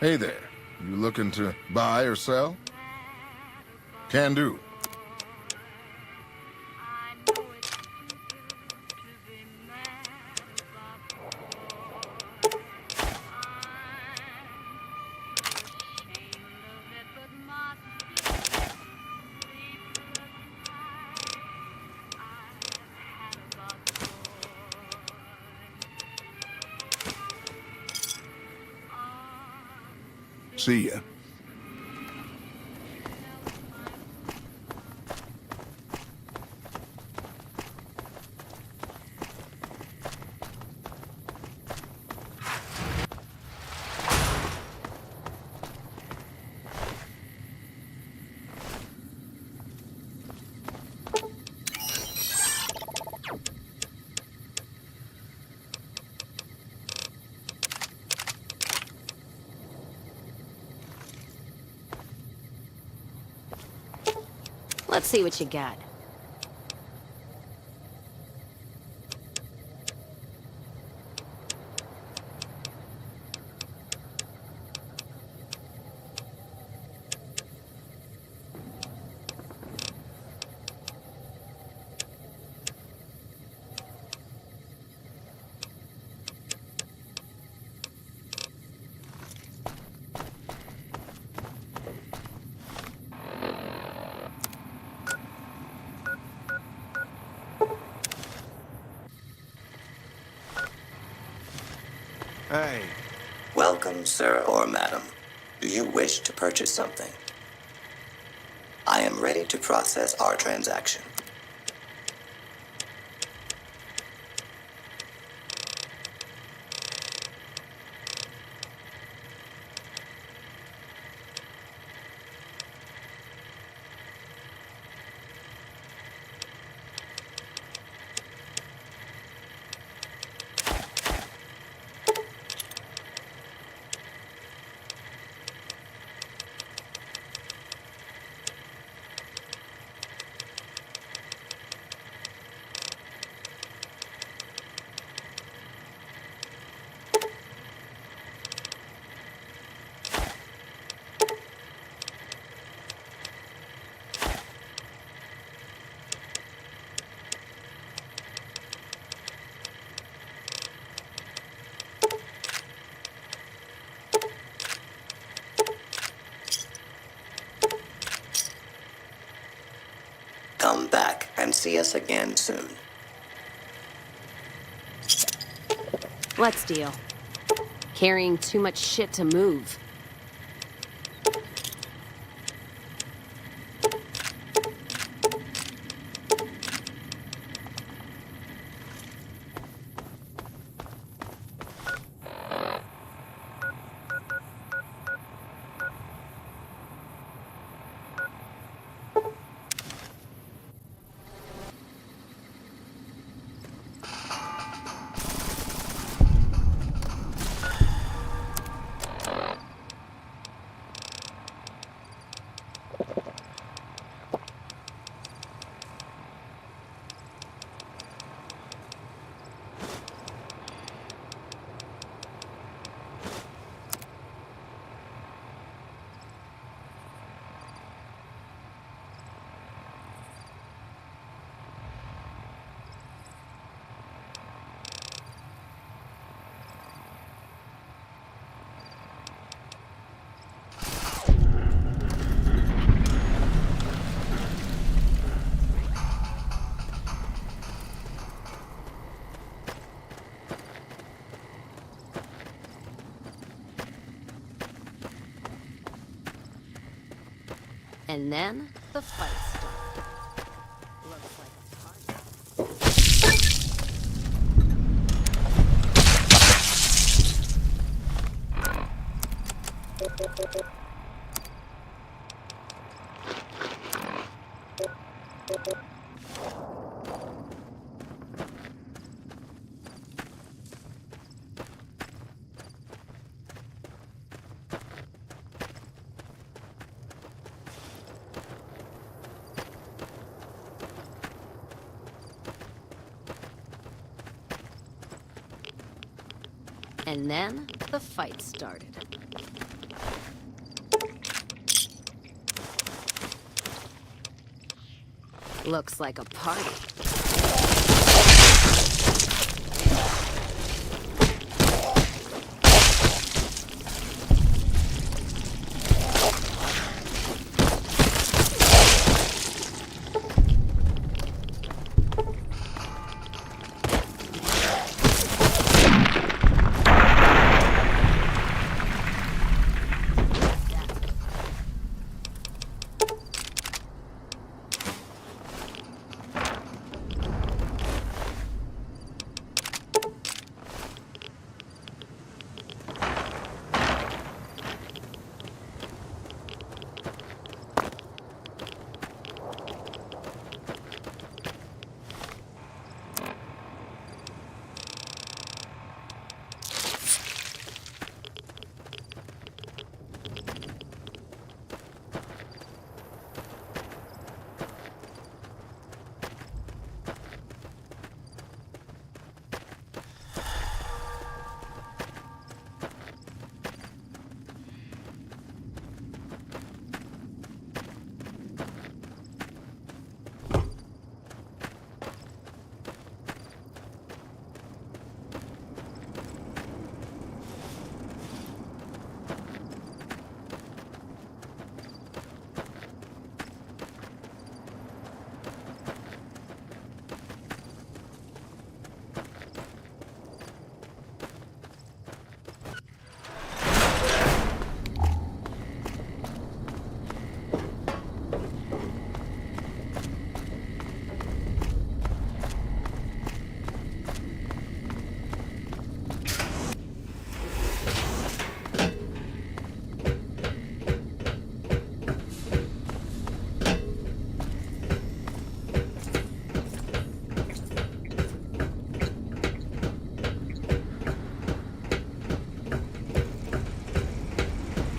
Hey there. You looking to buy or sell? Can do. See ya. Let's see what you got. Hey. Welcome, sir or madam. Do you wish to purchase something? I am ready to process our transaction. Come back and see us again soon. Let's deal. Carrying too much shit to move. And then the fight started. Looks like a target. And then the fight started. Looks like a party.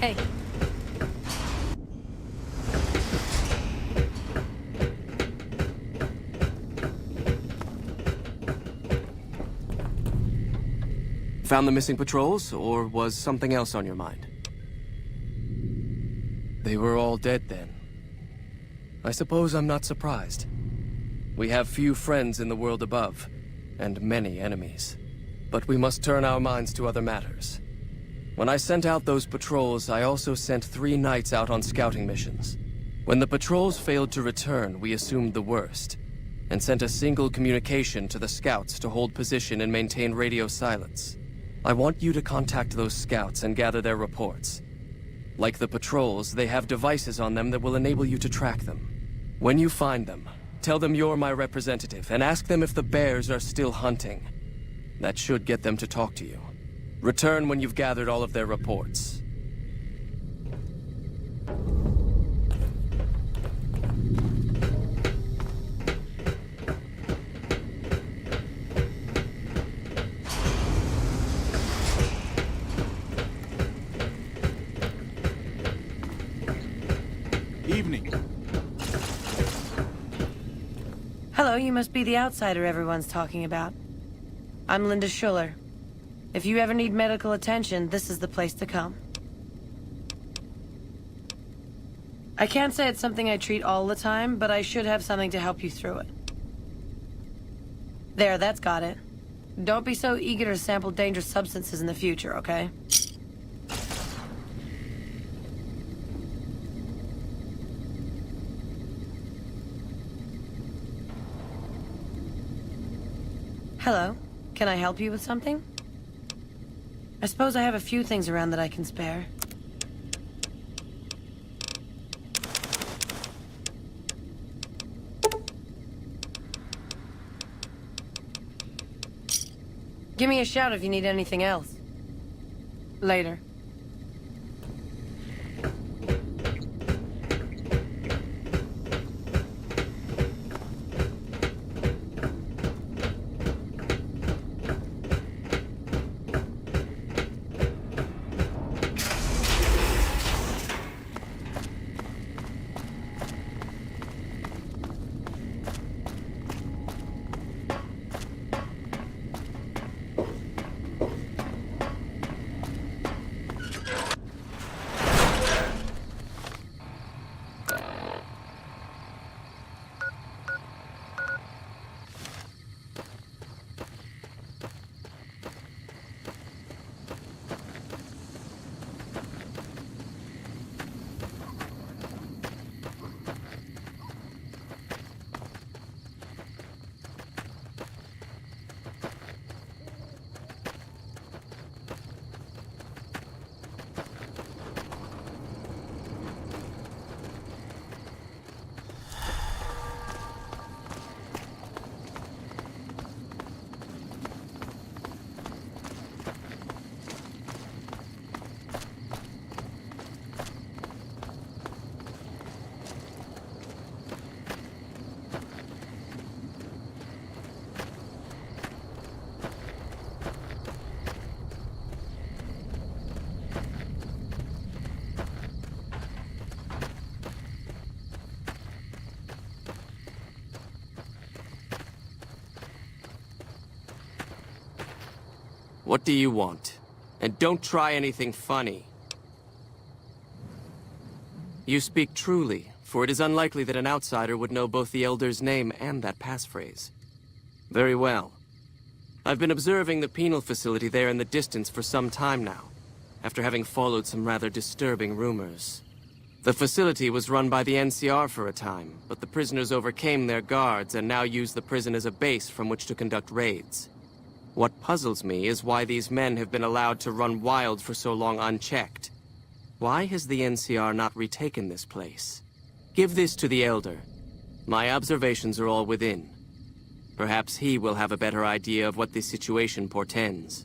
Hey. Found the missing patrols, or was something else on your mind? They were all dead then. I suppose I'm not surprised. We have few friends in the world above, and many enemies. But we must turn our minds to other matters. When I sent out those patrols, I also sent 3 knights out on scouting missions. When the patrols failed to return, we assumed the worst, and sent a single communication to the scouts to hold position and maintain radio silence. I want you to contact those scouts and gather their reports. Like the patrols, they have devices on them that will enable you to track them. When you find them, tell them you're my representative, and ask them if the bears are still hunting. That should get them to talk to you. Return when you've gathered all of their reports. Evening. Hello, you must be the outsider everyone's talking about. I'm Linda Schuller. If you ever need medical attention, this is the place to come. I can't say it's something I treat all the time, but I should have something to help you through it. There, that's got it. Don't be so eager to sample dangerous substances in the future, okay? Hello, can I help you with something? I suppose I have a few things around that I can spare. Give me a shout if you need anything else. Later. What do you want? And don't try anything funny. You speak truly, for it is unlikely that an outsider would know both the Elder's name and that passphrase. Very well. I've been observing the penal facility there in the distance for some time now, after having followed some rather disturbing rumors. The facility was run by the NCR for a time, but the prisoners overcame their guards and now use the prison as a base from which to conduct raids. What puzzles me is why these men have been allowed to run wild for so long unchecked. Why has the NCR not retaken this place? Give this to the Elder. My observations are all within. Perhaps he will have a better idea of what this situation portends.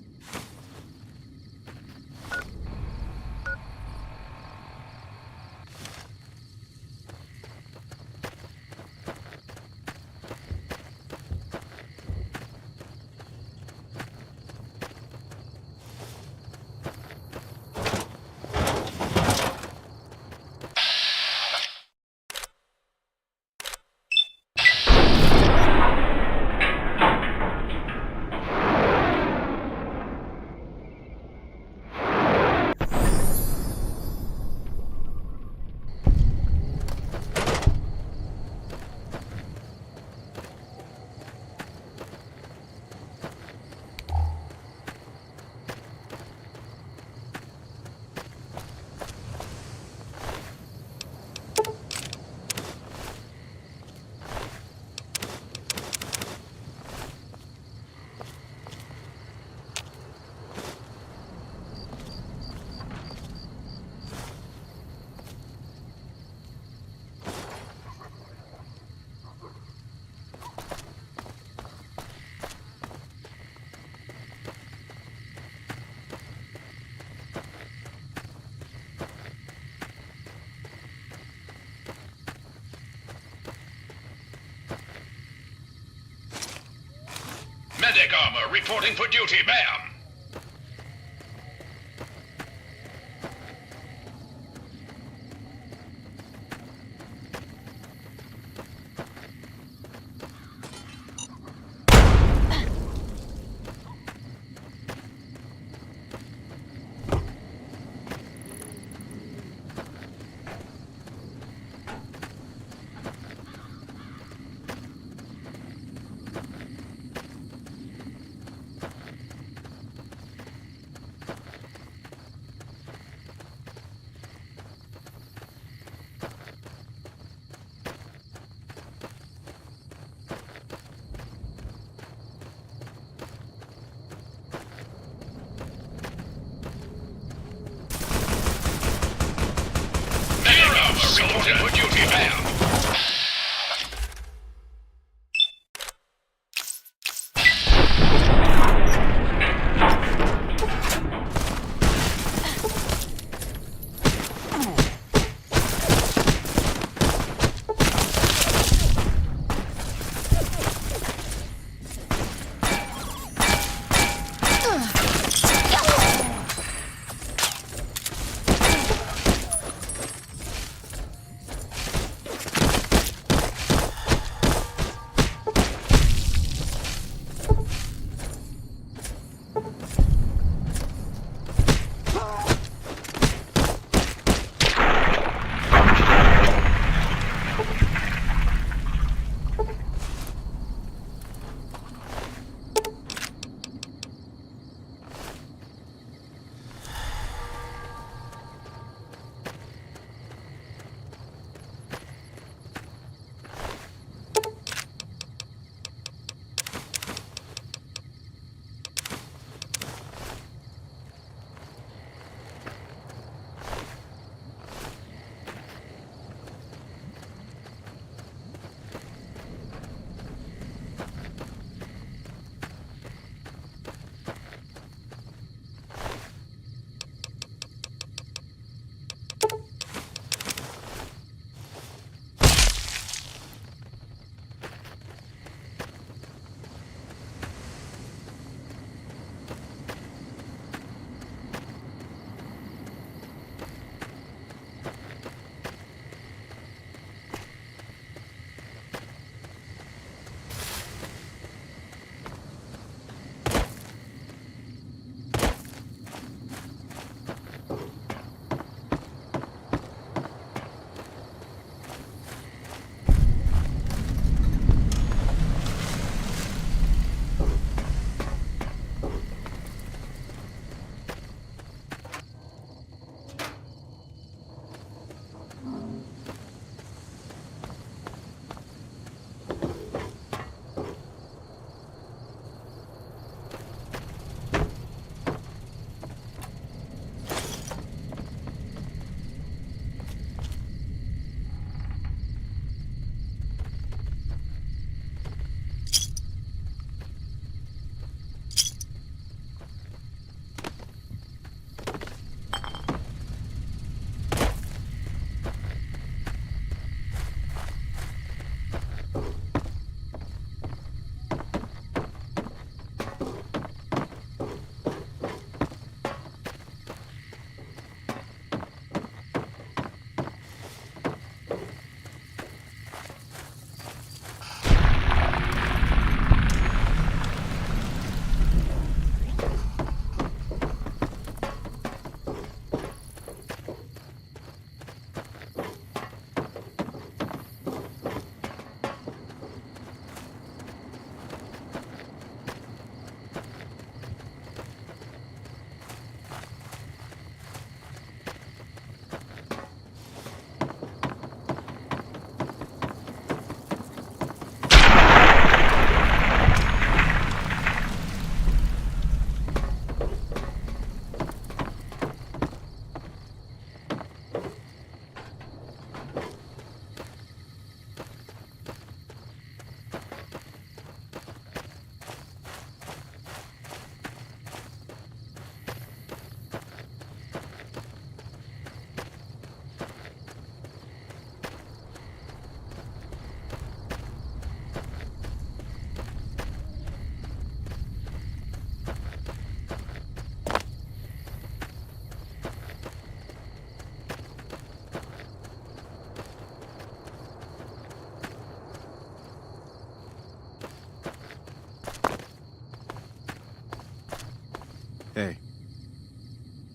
Medic armor reporting for duty, ma'am. Reporting for duty, ma'am.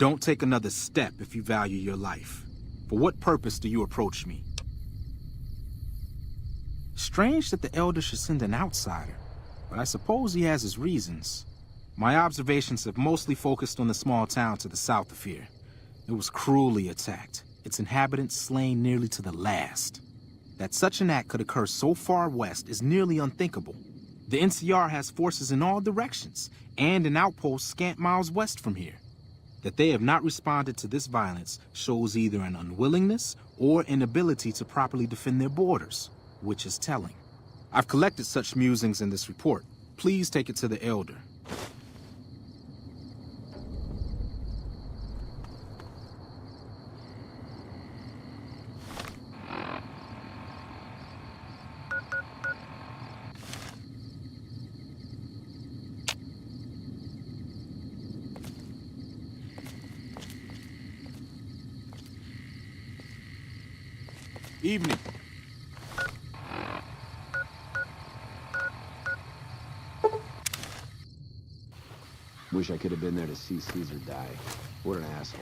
Don't take another step if you value your life. For what purpose do you approach me? Strange that the Elder should send an outsider, but I suppose he has his reasons. My observations have mostly focused on the small town to the south of here. It was cruelly attacked, its inhabitants slain nearly to the last. That such an act could occur so far west is nearly unthinkable. The NCR has forces in all directions, and an outpost scant miles west from here. That they have not responded to this violence shows either an unwillingness or inability to properly defend their borders, which is telling. I've collected such musings in this report. Please take it to the Elder. Evening. Wish I could have been there to see Caesar die. What an asshole.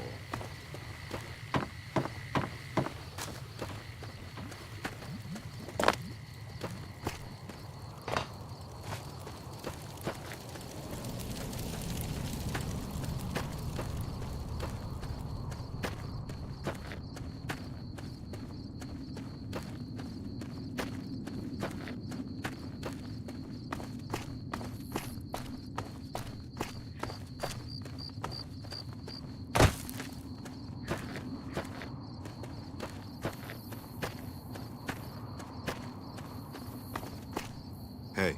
Hey.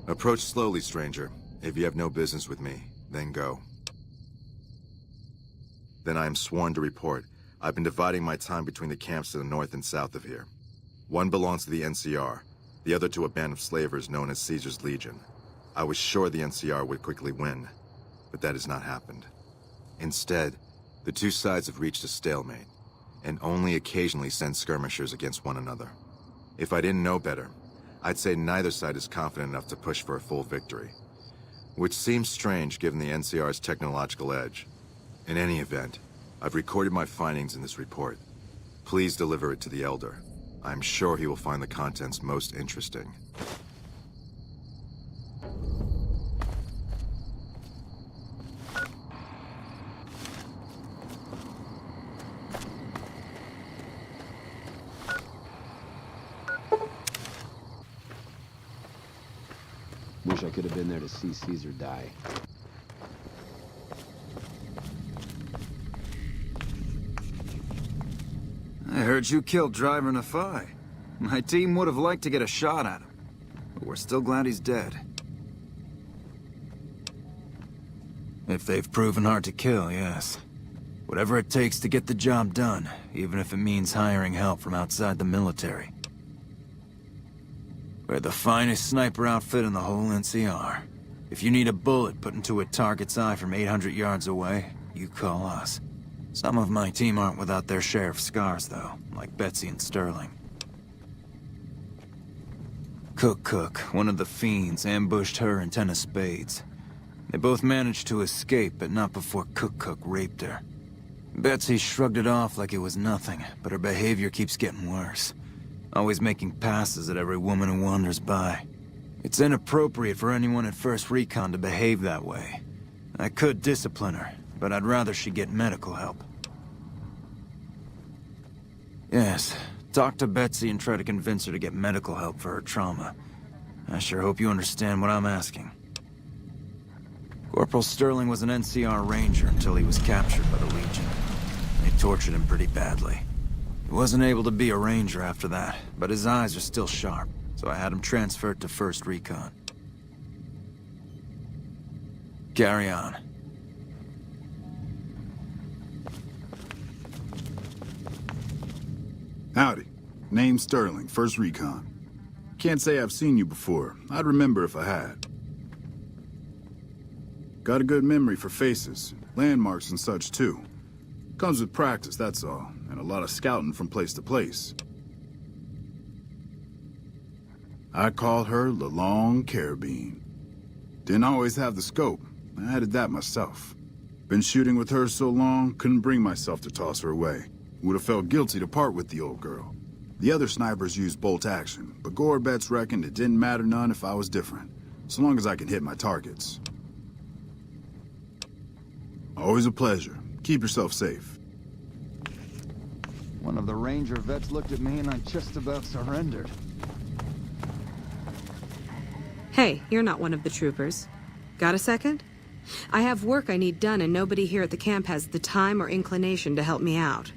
Approach slowly, stranger. If you have no business with me, then go. Then I am sworn to report. I've been dividing my time between the camps to the north and south of here. One belongs to the NCR, the other to a band of slavers known as Caesar's Legion. I was sure the NCR would quickly win, but that has not happened. Instead, the two sides have reached a stalemate, and only occasionally send skirmishers against one another. If I didn't know better, I'd say neither side is confident enough to push for a full victory. Which seems strange given the NCR's technological edge. In any event, I've recorded my findings in this report. Please deliver it to the Elder. I'm sure he will find the contents most interesting. Wish I could have been there to see Caesar die. I heard you killed Driver Nafai. My team would have liked to get a shot at him, but we're still glad he's dead. If they've proven hard to kill, yes. Whatever it takes to get the job done, even if it means hiring help from outside the military. We're the finest sniper outfit in the whole NCR. If you need a bullet put into a target's eye from 800 yards away, you call us. Some of my team aren't without their share of scars, though, like Betsy and Sterling. Cook, one of the fiends, ambushed her and 10 of spades. They both managed to escape, but not before Cook raped her. Betsy shrugged it off like it was nothing, but her behavior keeps getting worse. Always making passes at every woman who wanders by. It's inappropriate for anyone at First Recon to behave that way. I could discipline her, but I'd rather she get medical help. Yes, talk to Betsy and try to convince her to get medical help for her trauma. I sure hope you understand what I'm asking. Corporal Sterling was an NCR ranger until he was captured by the Legion. They tortured him pretty badly. He wasn't able to be a ranger after that, but his eyes are still sharp, so I had him transferred to First Recon. Carry on. Howdy. Name's Sterling, First Recon. Can't say I've seen you before. I'd remember if I had. Got a good memory for faces, landmarks and such too. Comes with practice, that's all, and a lot of scouting from place to place. I called her the Long Carabine. Didn't always have the scope. I added that myself. Been shooting with her so long, couldn't bring myself to toss her away. Would have felt guilty to part with the old girl. The other snipers used bolt action, but Gorbets reckoned it didn't matter none if I was different, so long as I could hit my targets. Always a pleasure. Keep yourself safe. One of the Ranger vets looked at me and I just about surrendered. Hey, you're not one of the troopers. Got a second? I have work I need done and nobody here at the camp has the time or inclination to help me out.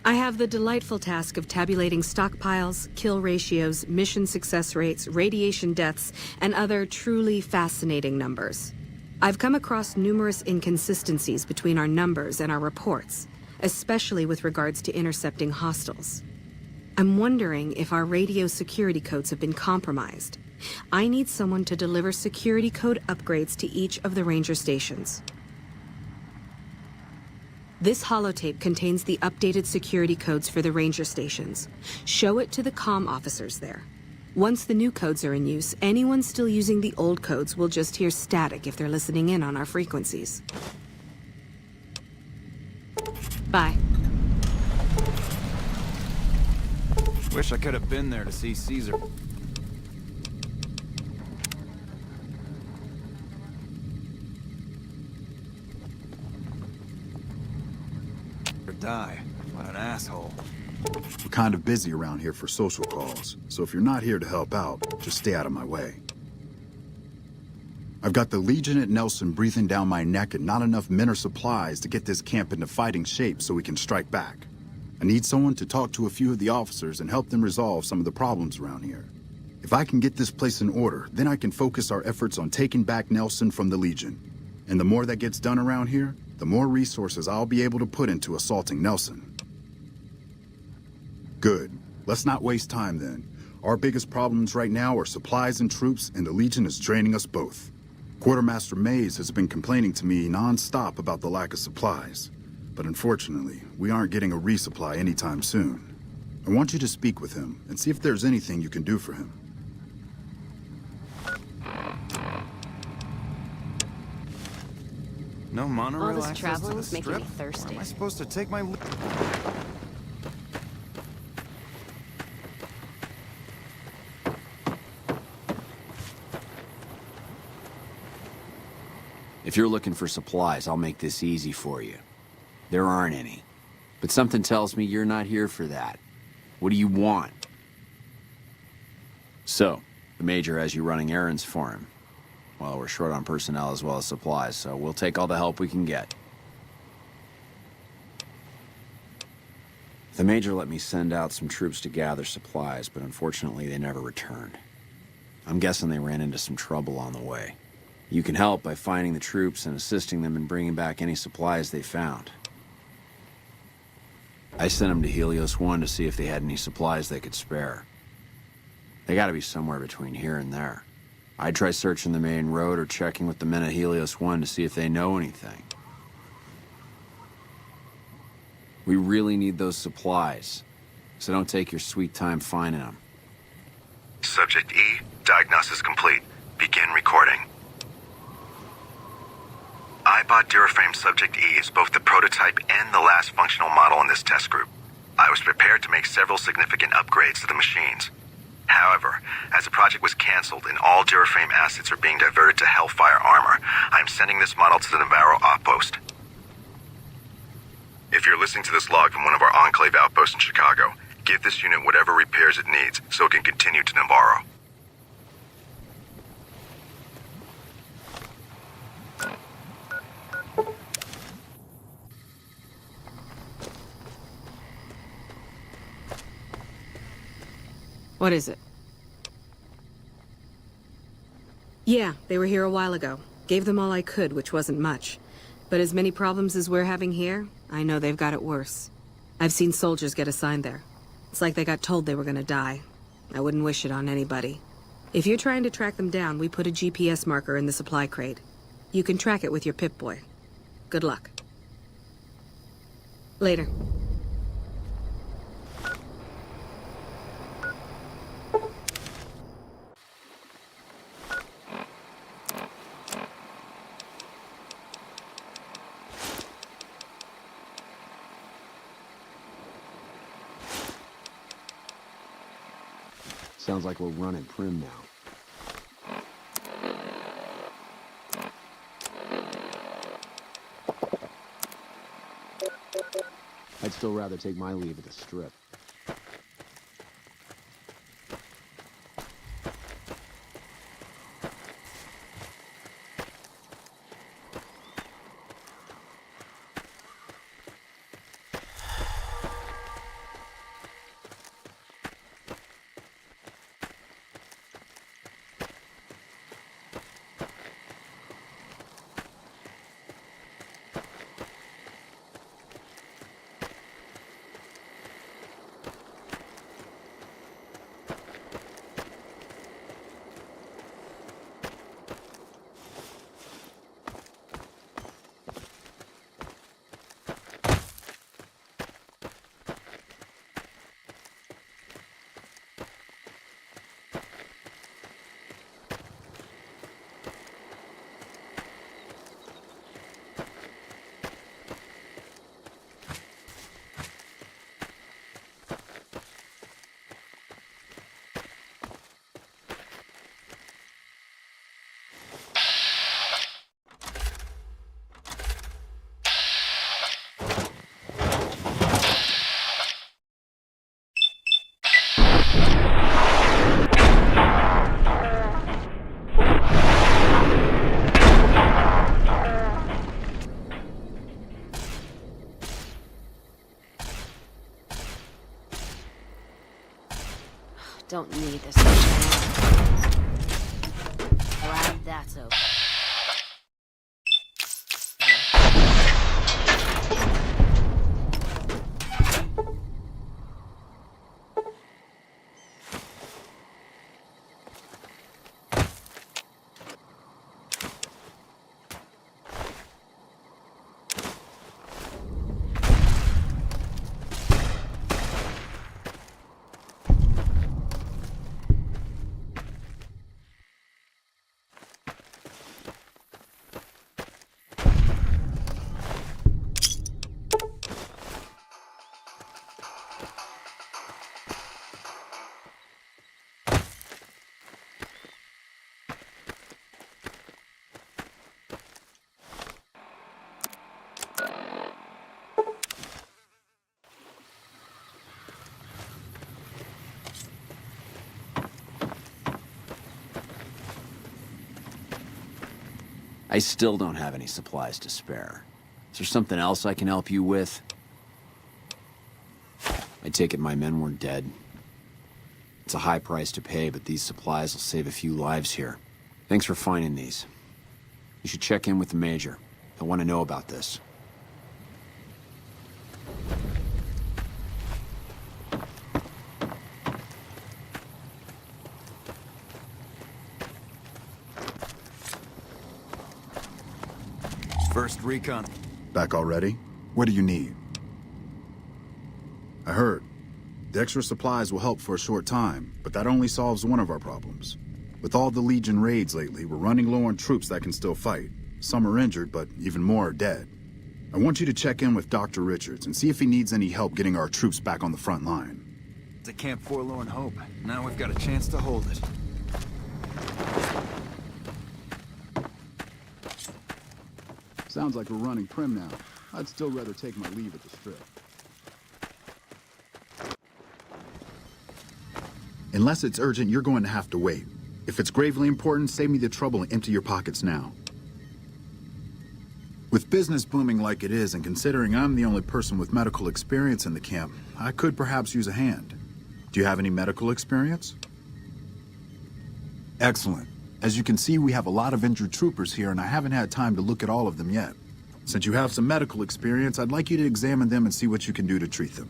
I have the delightful task of tabulating stockpiles, kill ratios, mission success rates, radiation deaths, and other truly fascinating numbers. I've come across numerous inconsistencies between our numbers and our reports, especially with regards to intercepting hostiles. I'm wondering if our radio security codes have been compromised. I need someone to deliver security code upgrades to each of the ranger stations. This holotape contains the updated security codes for the ranger stations. Show it to the comm officers there. Once the new codes are in use, anyone still using the old codes will just hear static if they're listening in on our frequencies. Bye. Wish I could have been there to see Caesar. Or die. What an asshole. We're kind of busy around here for social calls, so if you're not here to help out, just stay out of my way. I've got the Legion at Nelson breathing down my neck and not enough men or supplies to get this camp into fighting shape so we can strike back. I need someone to talk to a few of the officers and help them resolve some of the problems around here. If I can get this place in order, then I can focus our efforts on taking back Nelson from the Legion. And the more that gets done around here, the more resources I'll be able to put into assaulting Nelson. Good. Let's not waste time then. Our biggest problems right now are supplies and troops, and the Legion is draining us both. Quartermaster Mays has been complaining to me non-stop about the lack of supplies. But unfortunately, we aren't getting a resupply anytime soon. I want you to speak with him and see if there's anything you can do for him. No monorail All this access traveling to the is making strip? me thirsty. Where am I supposed to take my... If you're looking for supplies, I'll make this easy for you. There aren't any. But something tells me you're not here for that. What do you want? So, the Major has you running errands for him. Well, we're short on personnel as well as supplies, so we'll take all the help we can get. The Major let me send out some troops to gather supplies, but unfortunately they never returned. I'm guessing they ran into some trouble on the way. You can help by finding the troops and assisting them in bringing back any supplies they found. I sent them to Helios 1 to see if they had any supplies they could spare. They gotta be somewhere between here and there. I'd try searching the main road or checking with the men at Helios 1 to see if they know anything. We really need those supplies, so don't take your sweet time finding them. Subject E, diagnosis complete. Begin recording. I bought Duraframe Subject E as both the prototype and the last functional model in this test group. I was prepared to make several significant upgrades to the machines. However, as the project was canceled and all Duraframe assets are being diverted to Hellfire armor, I'm sending this model to the Navarro outpost. If you're listening to this log from one of our Enclave outposts in Chicago, give this unit whatever repairs it needs so it can continue to Navarro. What is it? Yeah, they were here a while ago. Gave them all I could, which wasn't much. But as many problems as we're having here, I know they've got it worse. I've seen soldiers get assigned there. It's like they got told they were gonna die. I wouldn't wish it on anybody. If you're trying to track them down, we put a GPS marker in the supply crate. You can track it with your Pip-Boy. Good luck. Later. Sounds like we're running prim now. I'd still rather take my leave at the Strip. Don't need this much. Glad that's over. I still don't have any supplies to spare. Is there something else I can help you with? I take it my men were dead. It's a high price to pay, but these supplies will save a few lives here. Thanks for finding these. You should check in with the Major. He'll want to know about this. First recon. Back already? What do you need? I heard. The extra supplies will help for a short time, but that only solves one of our problems. With all the Legion raids lately, we're running low on troops that can still fight. Some are injured, but even more are dead. I want you to check in with Dr. Richards and see if he needs any help getting our troops back on the front line. It's a Camp Forlorn Hope. Now we've got a chance to hold it. Sounds like we're running prim now. I'd still rather take my leave at the Strip. Unless it's urgent, you're going to have to wait. If it's gravely important, save me the trouble and empty your pockets now. With business booming like it is, and considering I'm the only person with medical experience in the camp, I could perhaps use a hand. Do you have any medical experience? Excellent. As you can see, we have a lot of injured troopers here, and I haven't had time to look at all of them yet. Since you have some medical experience, I'd like you to examine them and see what you can do to treat them.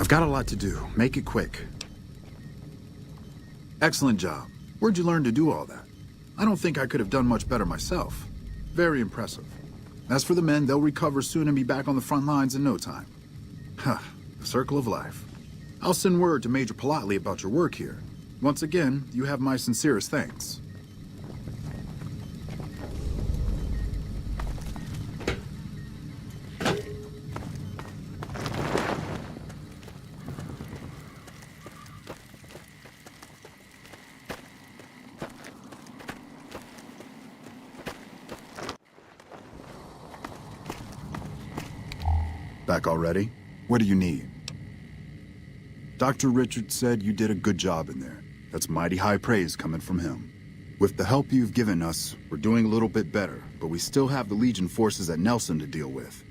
got a lot to do. Make it quick. Excellent job. Where'd you learn to do all that? I don't think I could have done much better myself. Very impressive. As for the men, they'll recover soon and be back on the front lines in no time. Huh, the circle of life. I'll send word to Major Politely about your work here. Once again, you have my sincerest thanks. Back already? What do you need? Dr. Richards said you did a good job in there. That's mighty high praise coming from him. With the help you've given us, we're doing a little bit better, but we still have the Legion forces at Nelson to deal with.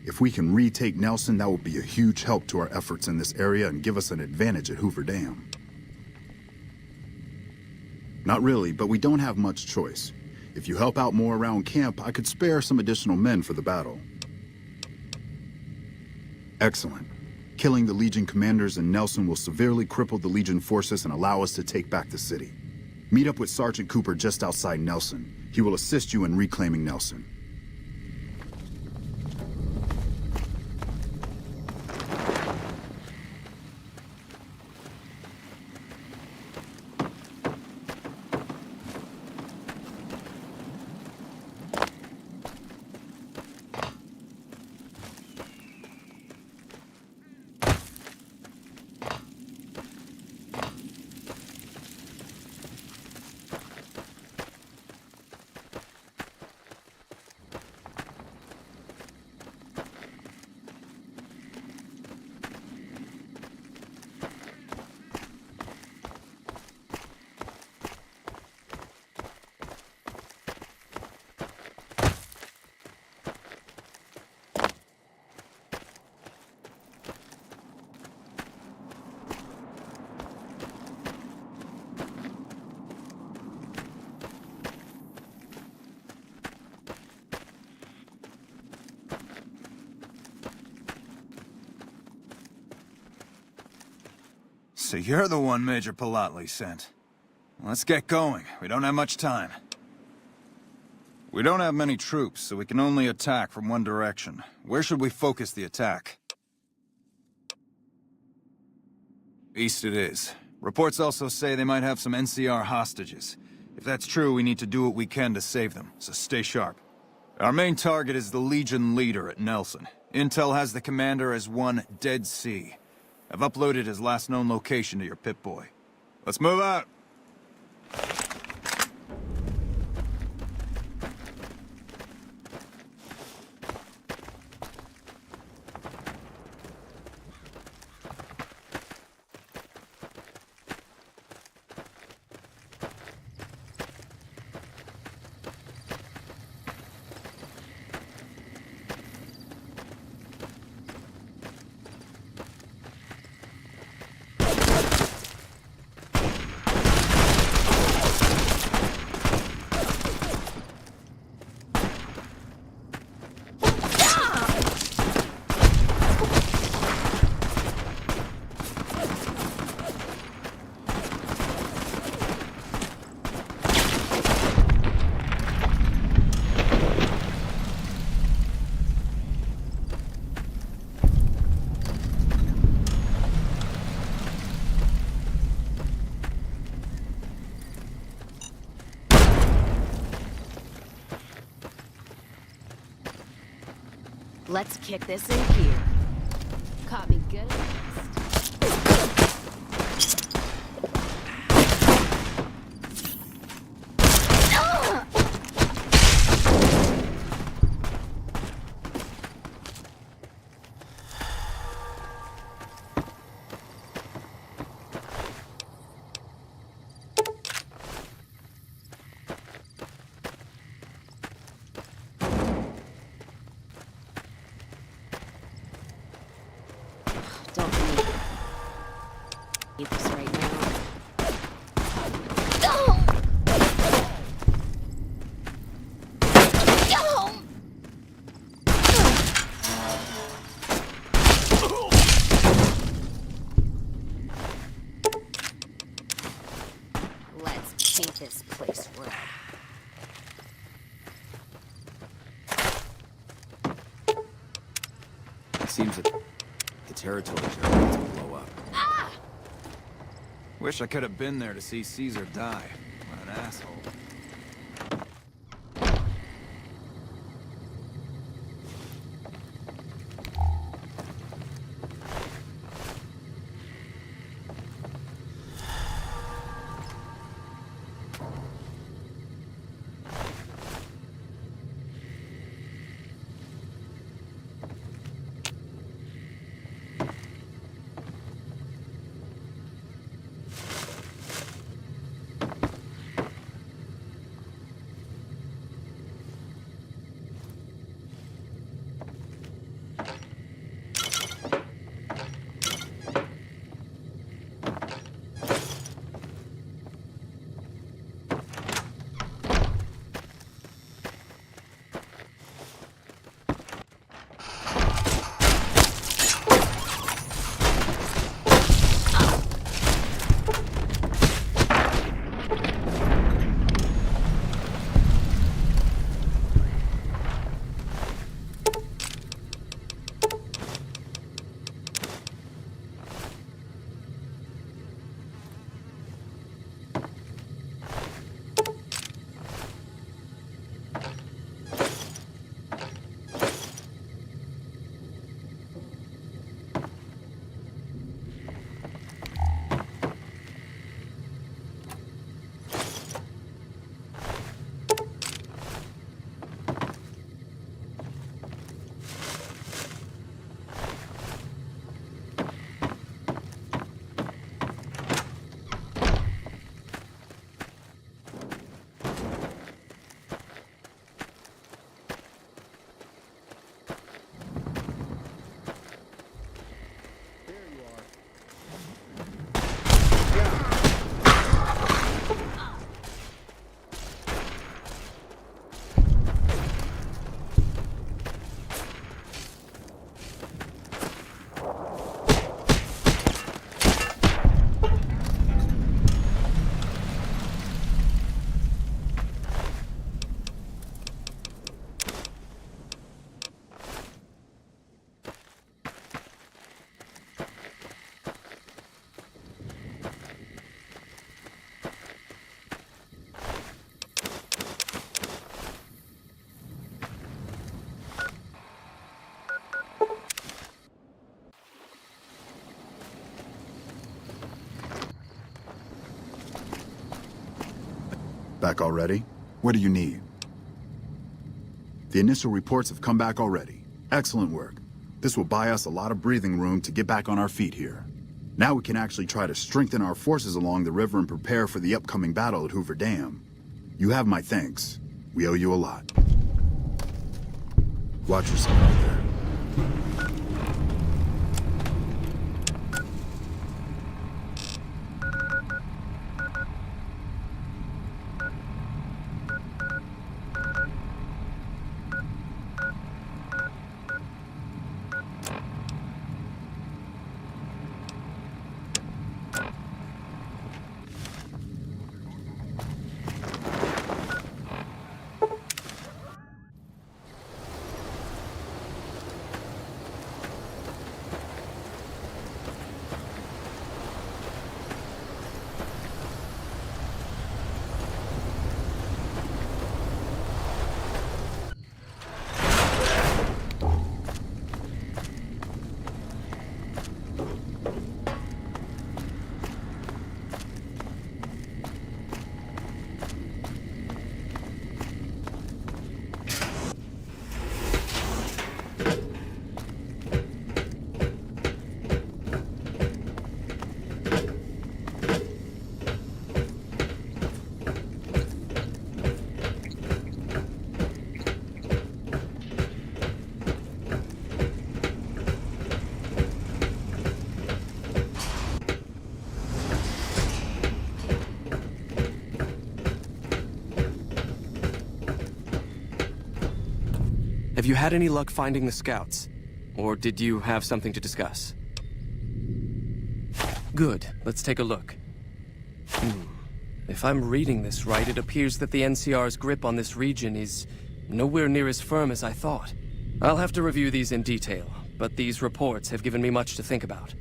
If we can retake Nelson, that will be a huge help to our efforts in this area and give us an advantage at Hoover Dam. Not really, but we don't have much choice. If you help out more around camp, I could spare some additional men for the battle. Excellent. Killing the Legion commanders in Nelson will severely cripple the Legion forces and allow us to take back the city. Meet up with Sergeant Cooper just outside Nelson. He will assist you in reclaiming Nelson. So you're the one Major Politely sent. Let's get going. We don't have much time. We don't have many troops, so we can only attack from one direction. Where should we focus the attack? East it is. Reports also say they might have some NCR hostages. If that's true, we need to do what we can to save them, so stay sharp. Our main target is the Legion leader at Nelson. Intel has the commander as one Dead Sea. I've uploaded his last known location to your Pip-Boy. Let's move out! Let's kick this in gear. Caught me good at last. Don't seems that the territories are about to blow up. Wish I could have been there to see Caesar die. What an asshole. Back already? What do you need? The initial reports have come back already. Excellent work. This will buy us a lot of breathing room to get back on our feet here. Now we can actually try to strengthen our forces along the river and prepare for the upcoming battle at Hoover Dam. You have my thanks. We owe you a lot. Watch yourself out there. Have you had any luck finding the scouts? Or did you have something to discuss? Good. Let's take a look. If I'm reading this right, it appears that the NCR's grip on this region is nowhere near as firm as I thought. I'll have to review these in detail, but these reports have given me much to think about.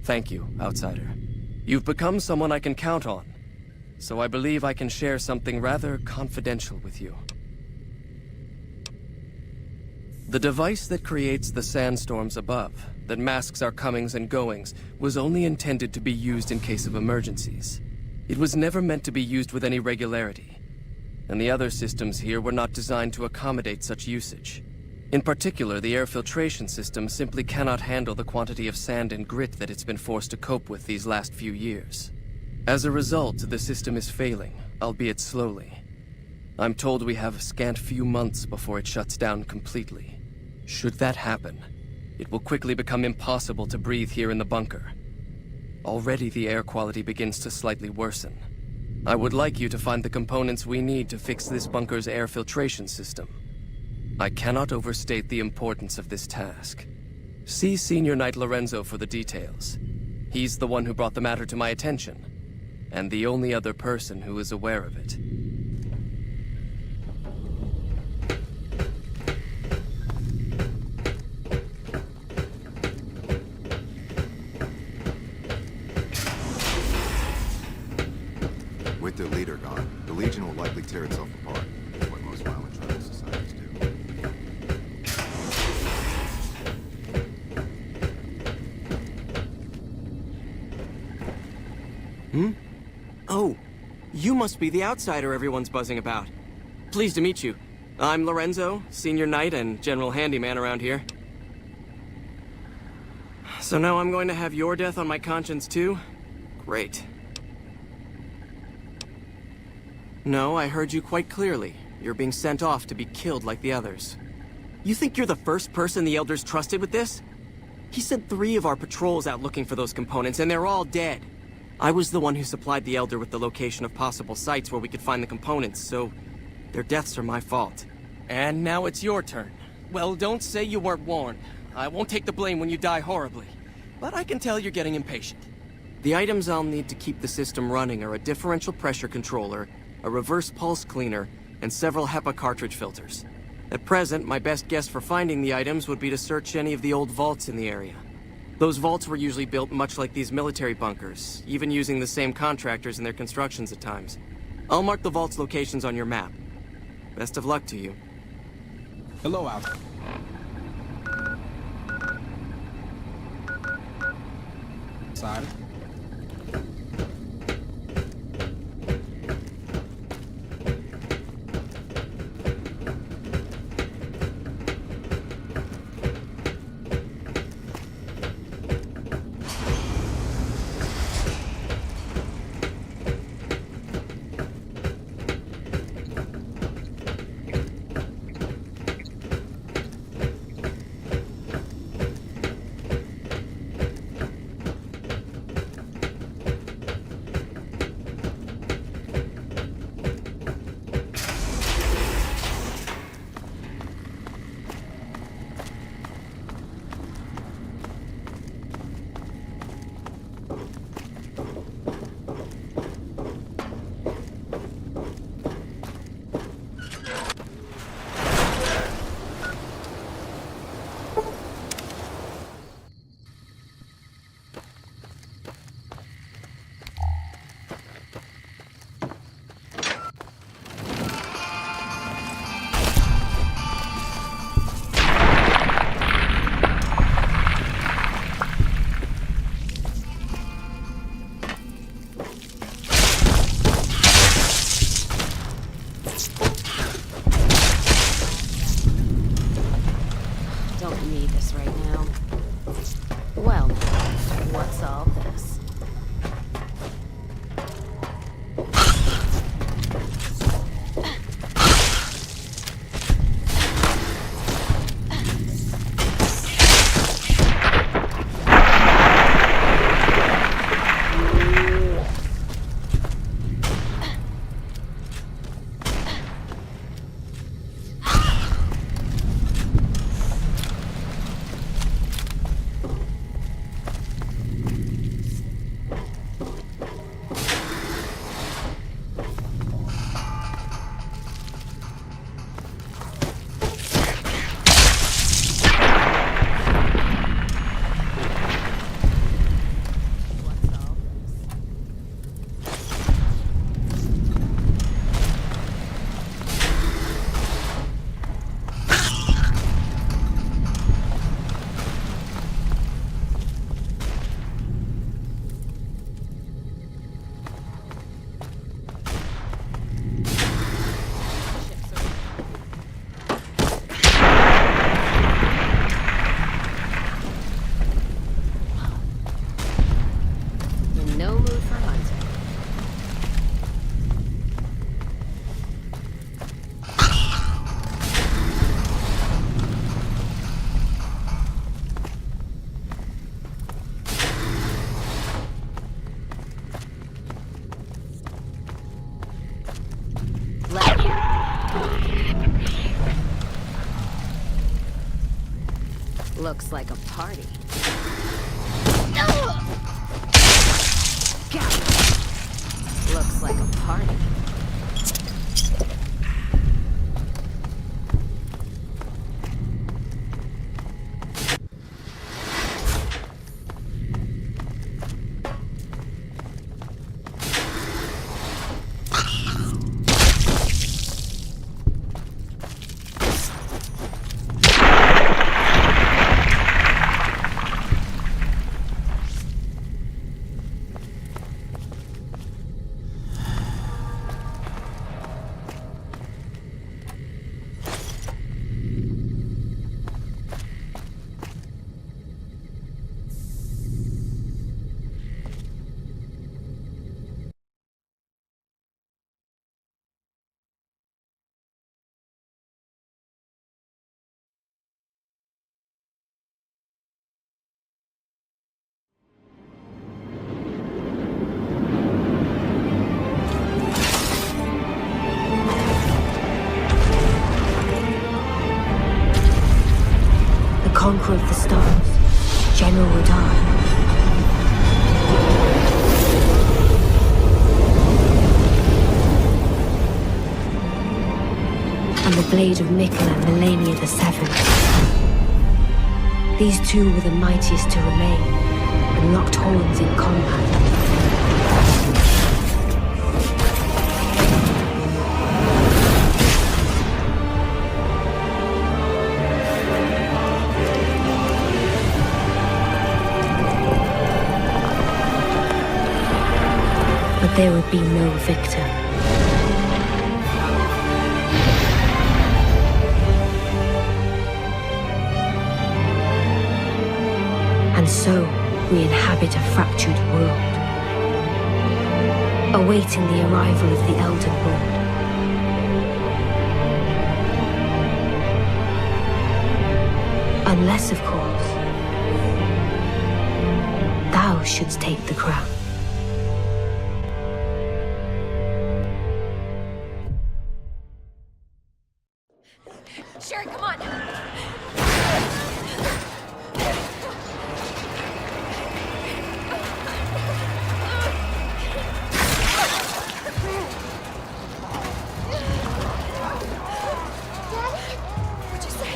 Thank you, Outsider. You've become someone I can count on, so I believe I can share something rather confidential with you. The device that creates the sandstorms above, that masks our comings and goings, was only intended to be used in case of emergencies. It was never meant to be used with any regularity, and the other systems here were not designed to accommodate such usage. In particular, the air filtration system simply cannot handle the quantity of sand and grit that it's been forced to cope with these last few years. As a result, the system is failing, albeit slowly. I'm told we have a scant few months before it shuts down completely. Should that happen, it will quickly become impossible to breathe here in the bunker. Already the air quality begins to slightly worsen. I would like you to find the components we need to fix this bunker's air filtration system. I cannot overstate the importance of this task. See Senior Knight Lorenzo for the details. He's the one who brought the matter to my attention, and the only other person who is aware of it. With their leader gone, the Legion will likely tear itself apart. It's what most violent tribal societies do. Oh, you must be the outsider everyone's buzzing about. Pleased to meet you. I'm Lorenzo, Senior Knight and General Handyman around here. So now I'm going to have your death on my conscience too? Great. No, I heard you quite clearly. You're being sent off to be killed like the others. You think you're the first person the Elders trusted with this? He sent 3 of our patrols out looking for those components, and they're all dead. I was the one who supplied the Elder with the location of possible sites where we could find the components, so their deaths are my fault. And now it's your turn. Well, don't say you weren't warned. I won't take the blame when you die horribly. But I can tell you're getting impatient. The items I'll need to keep the system running are a differential pressure controller, a reverse pulse cleaner, and several HEPA cartridge filters. At present, my best guess for finding the items would be to search any of the old vaults in the area. Those vaults were usually built much like these military bunkers, even using the same contractors in their constructions at times. I'll mark the vault's locations on your map. Best of luck to you. Hello, Al. Side. Looks like a party. Looks like a party. Conqueror of the stars, General Radar. And the blade of Mikkel and Melania the Seventh. These two were the mightiest to remain, and locked horns in combat. But there would be no victor. And so, we inhabit a fractured world, awaiting the arrival of the Elden Lord. Unless, of course, thou shouldst take the crown. Sherry, come on! What'd you say?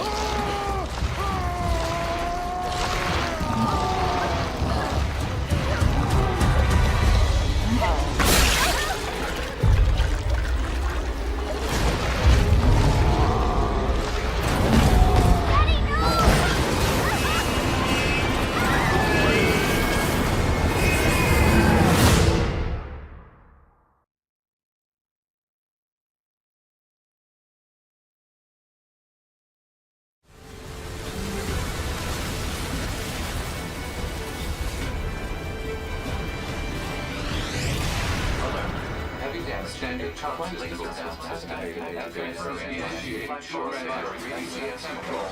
Standard top legal test estimated initiate short range control.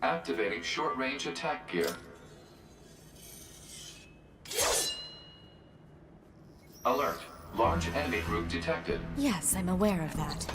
Activating short-range attack gear. Alert. Large enemy group detected. Yes, I'm aware of that.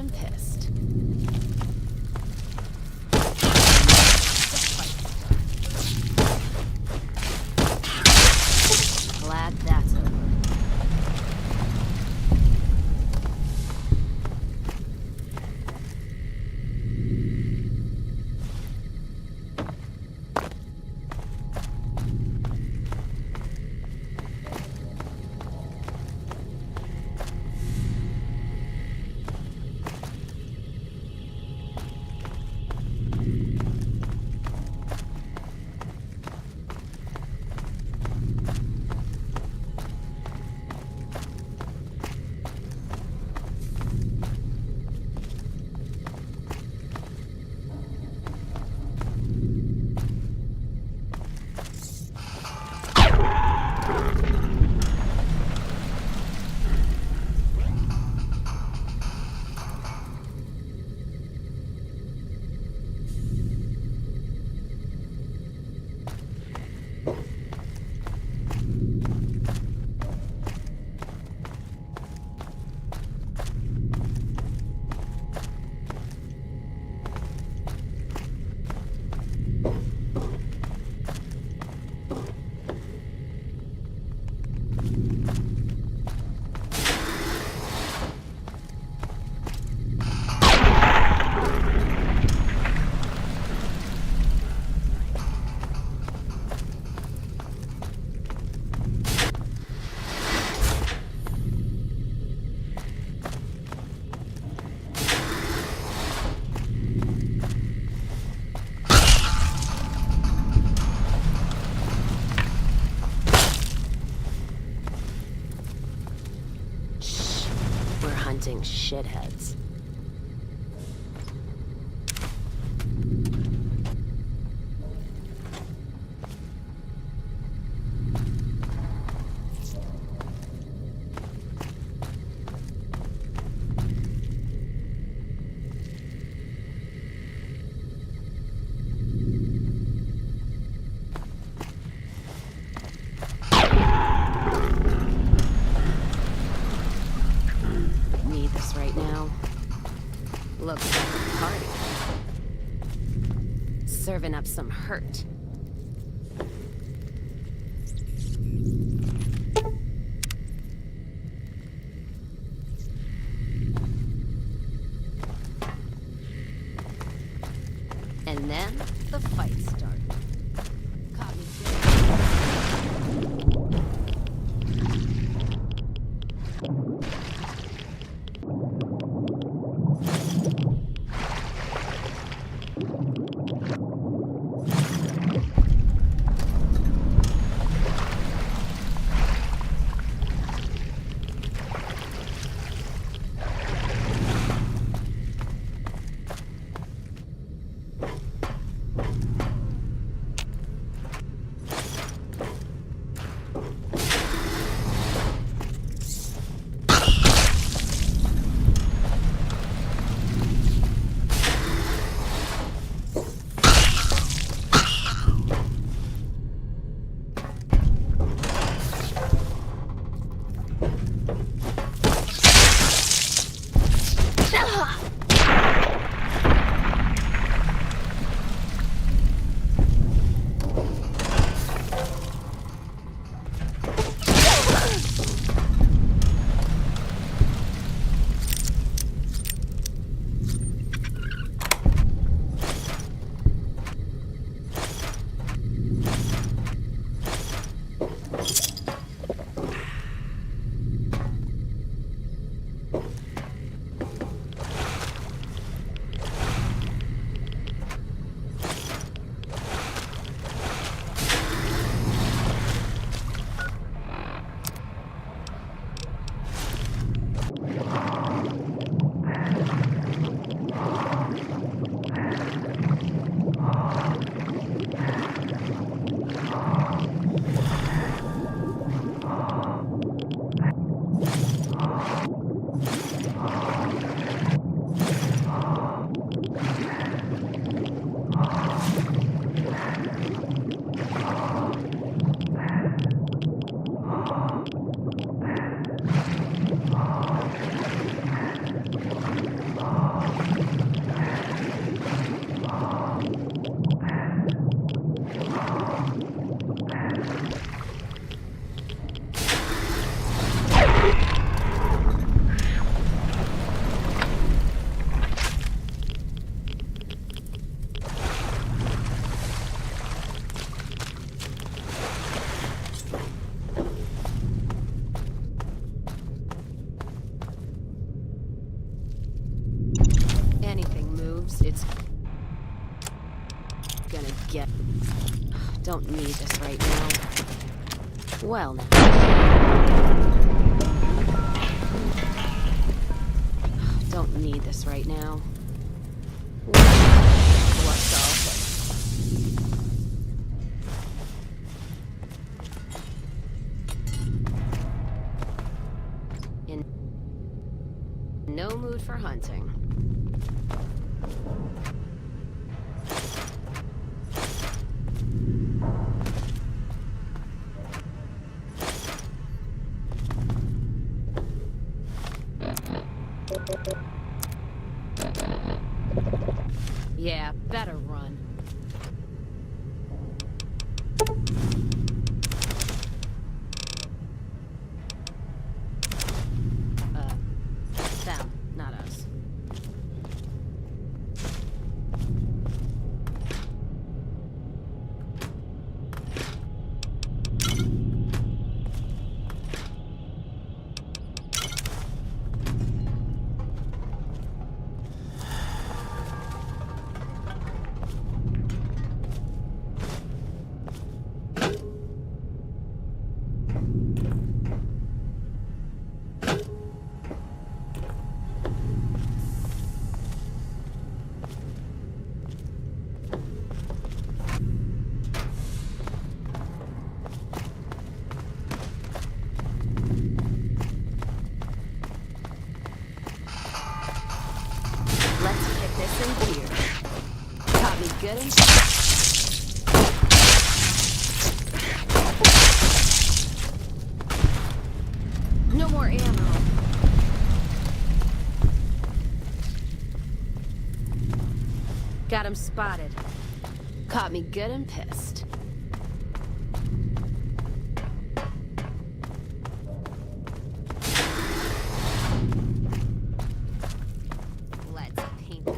I'm pissed. Glad that's over. Hunting shitheads. Need this right now. Looks like a party. Serving up some hurt. And then the fight started. Caught me gonna get... Don't need this right now. Well, now. Don't need this right now. What's all this? In no mood for hunting. Yeah, better run. Them, not us. Good and... No more ammo. Got him spotted. Caught me good and pissed. Let's paint this.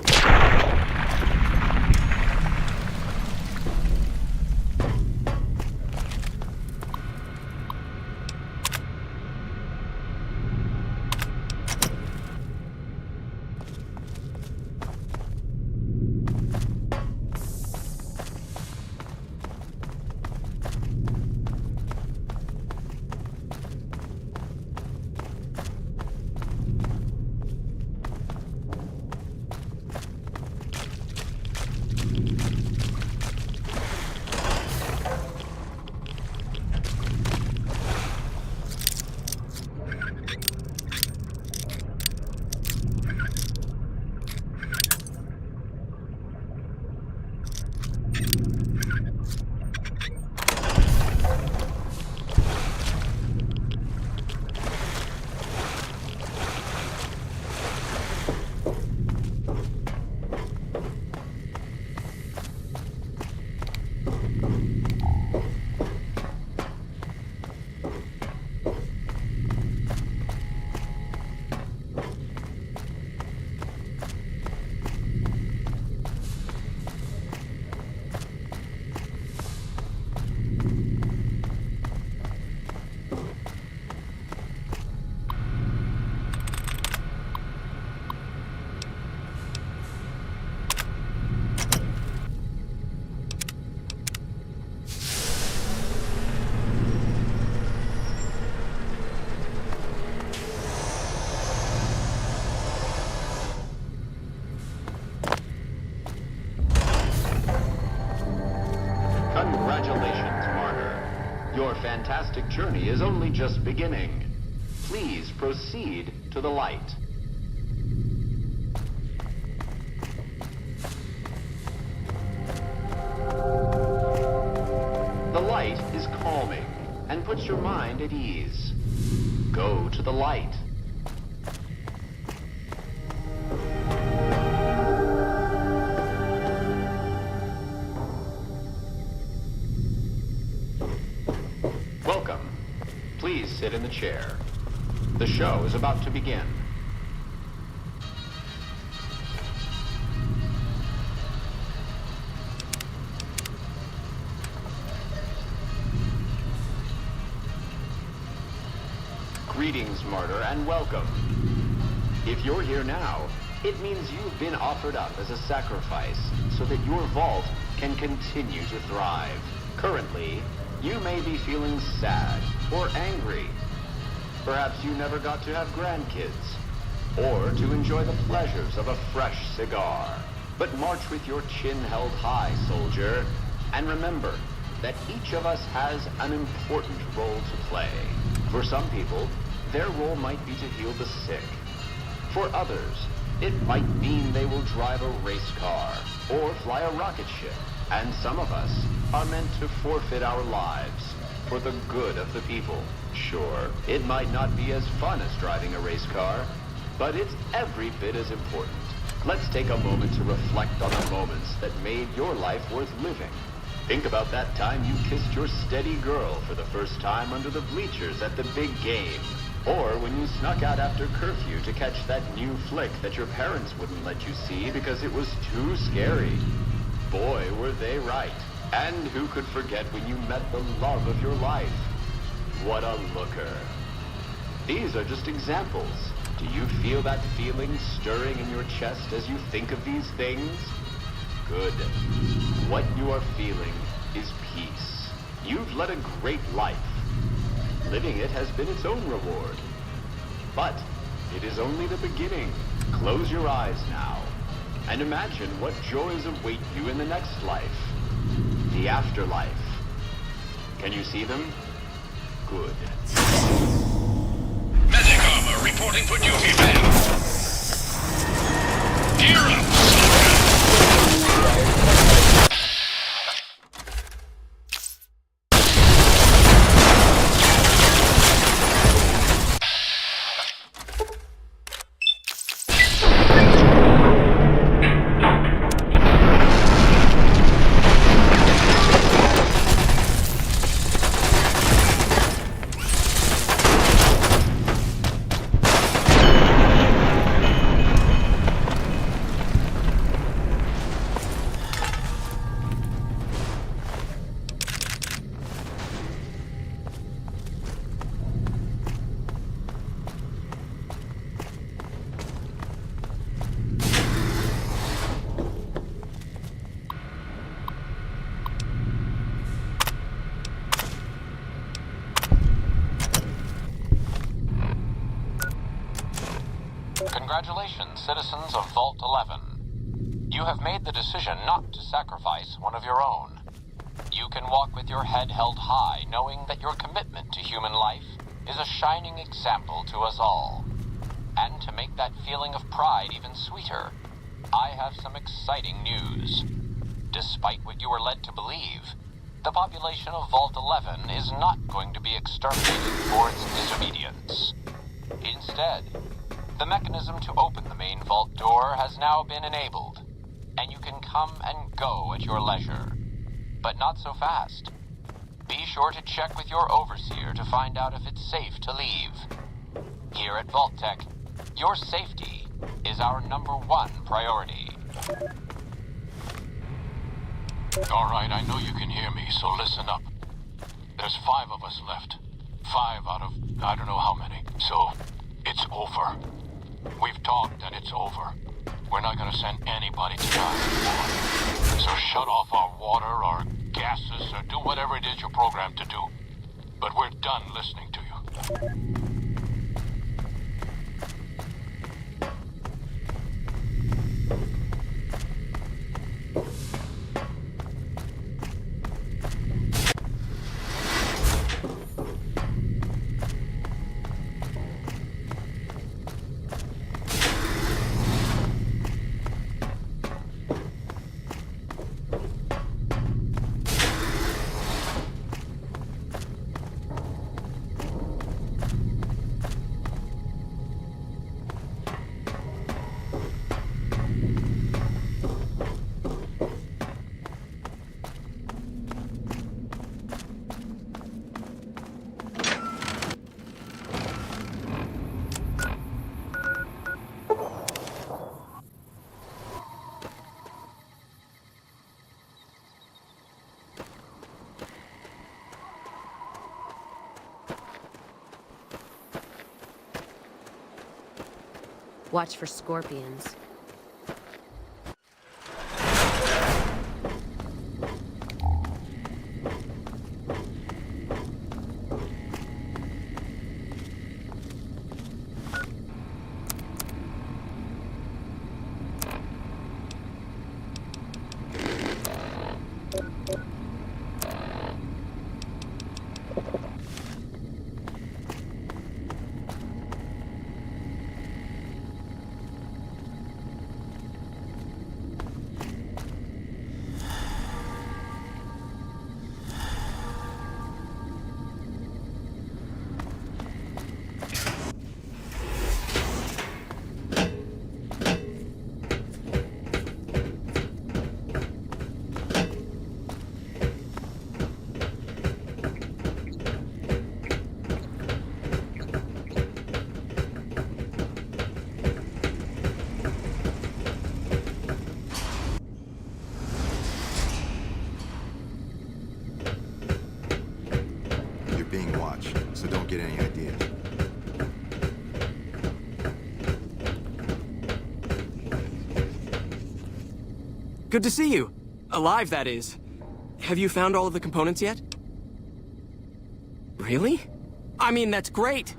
Congratulations, Martyr. Your fantastic journey is only just beginning. Please proceed to the light. The light is calming and puts your mind at ease. Go to the light. Welcome. Please sit in the chair. The show is about to begin. Greetings, Martyr, and welcome. If you're here now, it means you've been offered up as a sacrifice so that your vault can continue to thrive. Currently, you may be feeling sad or angry. Perhaps you never got to have grandkids, or to enjoy the pleasures of a fresh cigar. But march with your chin held high, soldier, and remember that each of us has an important role to play. For some people, their role might be to heal the sick. For others, it might mean they will drive a race car or fly a rocket ship. And some of us are meant to forfeit our lives for the good of the people. Sure, it might not be as fun as driving a race car, but it's every bit as important. Let's take a moment to reflect on the moments that made your life worth living. Think about that time you kissed your steady girl for the first time under the bleachers at the big game. Or when you snuck out after curfew to catch that new flick that your parents wouldn't let you see because it was too scary. Boy, were they right. And who could forget when you met the love of your life? What a looker. These are just examples. Do you feel that feeling stirring in your chest as you think of these things? Good. What you are feeling is peace. You've led a great life. Living it has been its own reward. But it is only the beginning. Close your eyes now and imagine what joys await you in the next life. The afterlife. Can you see them? Good. Medic armor reporting for duty, ma'am. Gear up, Congratulations, citizens of Vault 11. You have made the decision not to sacrifice one of your own. You can walk with your head held high, knowing that your commitment to human life is a shining example to us all. And to make that feeling of pride even sweeter, I have some exciting news. Despite what you were led to believe, the population of Vault 11 is not going to be exterminated for its disobedience. Instead, the mechanism to open the main vault door has now been enabled, and you can come and go at your leisure. But not so fast. Be sure to check with your overseer to find out if it's safe to leave. Here at Vault-Tec, your safety is our #1 priority. All right, I know you can hear me, so listen up. There's 5 of us left. 5 out of I don't know how many. So, it's over. We've talked and it's over. We're not gonna send anybody to die anymore. So shut off our water, our gases, or do whatever it is you're programmed to do. But we're done listening to you. Watch for scorpions. You're being watched, so don't get any ideas. Good to see you. Alive, that is. Have you found all of the components yet? Really? I mean, that's great.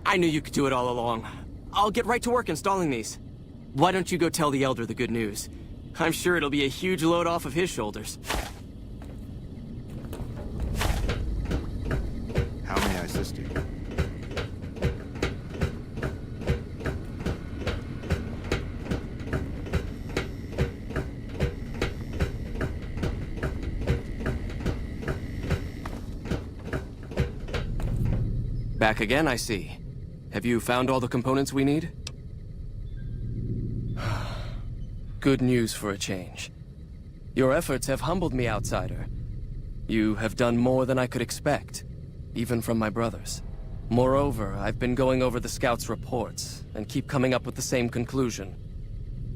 I knew you could do it all along. I'll get right to work installing these. Why don't you go tell the Elder the good news? I'm sure it'll be a huge load off of his shoulders. How may I assist you? Back again, I see. Have you found all the components we need? Good news for a change. Your efforts have humbled me, outsider. You have done more than I could expect, even from my brothers. Moreover, I've been going over the scouts' reports, and keep coming up with the same conclusion.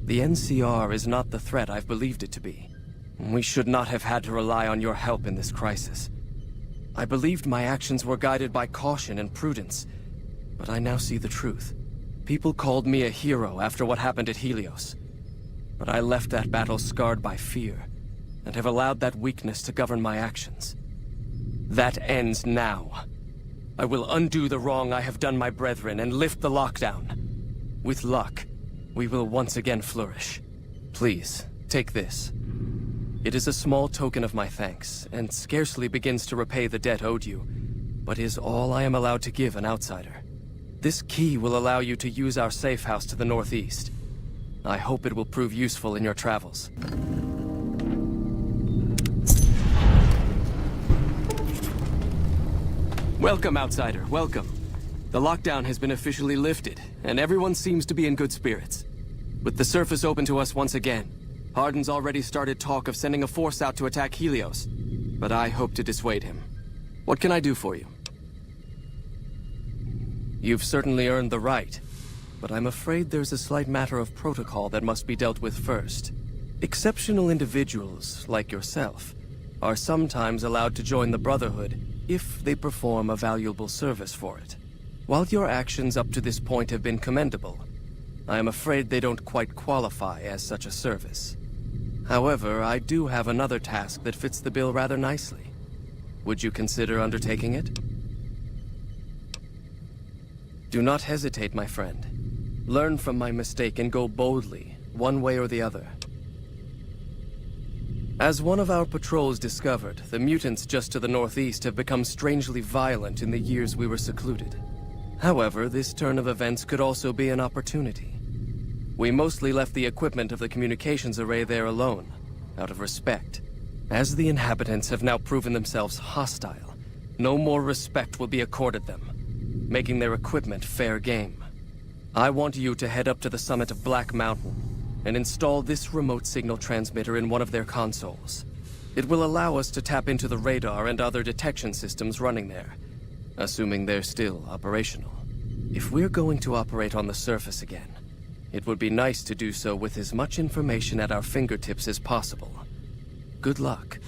The NCR is not the threat I've believed it to be. We should not have had to rely on your help in this crisis. I believed my actions were guided by caution and prudence, but I now see the truth. People called me a hero after what happened at Helios. But I left that battle scarred by fear, and have allowed that weakness to govern my actions. That ends now. I will undo the wrong I have done my brethren and lift the lockdown. With luck, we will once again flourish. Please, take this. It is a small token of my thanks, and scarcely begins to repay the debt owed you, but is all I am allowed to give an outsider. This key will allow you to use our safe house to the northeast. I hope it will prove useful in your travels. Welcome, outsider, welcome. The lockdown has been officially lifted, and everyone seems to be in good spirits. With the surface open to us once again, Hardin's already started talk of sending a force out to attack Helios, but I hope to dissuade him. What can I do for you? You've certainly earned the right, but I'm afraid there's a slight matter of protocol that must be dealt with first. Exceptional individuals, like yourself, are sometimes allowed to join the Brotherhood if they perform a valuable service for it. While your actions up to this point have been commendable, I am afraid they don't quite qualify as such a service. However, I do have another task that fits the bill rather nicely. Would you consider undertaking it? Do not hesitate, my friend. Learn from my mistake and go boldly, one way or the other. As one of our patrols discovered, the mutants just to the northeast have become strangely violent in the years we were secluded. However, this turn of events could also be an opportunity. We mostly left the equipment of the communications array there alone, out of respect. As the inhabitants have now proven themselves hostile, no more respect will be accorded them, making their equipment fair game. I want you to head up to the summit of Black Mountain and install this remote signal transmitter in one of their consoles. It will allow us to tap into the radar and other detection systems running there, assuming they're still operational. If we're going to operate on the surface again, it would be nice to do so with as much information at our fingertips as possible. Good luck.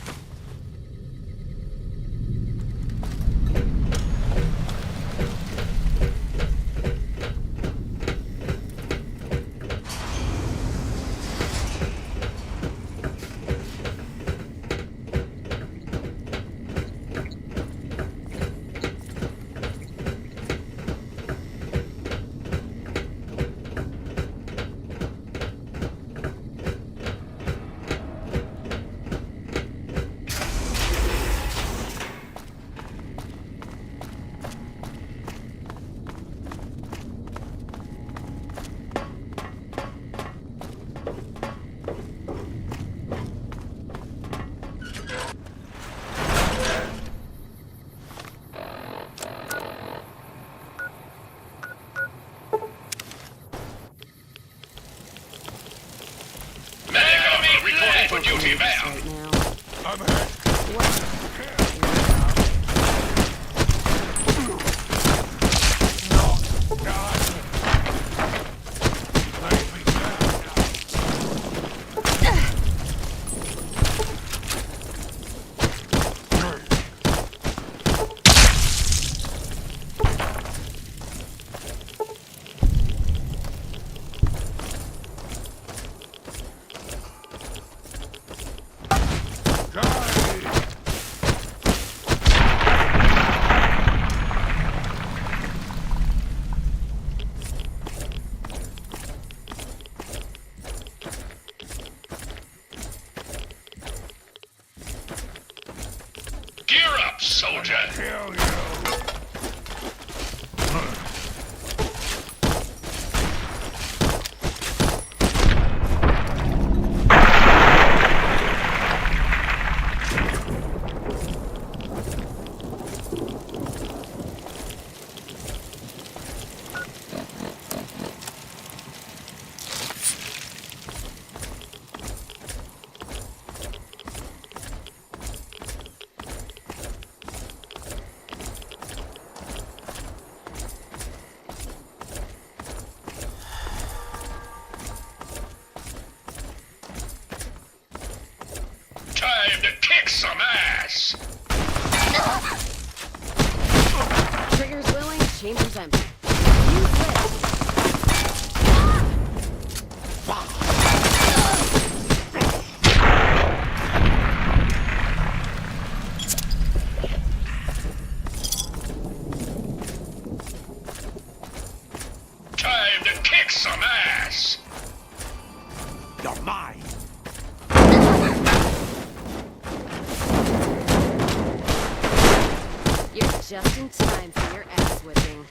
Soldier. Kill you. Time to kick some ass! Trigger's willing, chamber's empty. Use this. Time to kick some ass! You're mine! You're just in time for your ass whipping.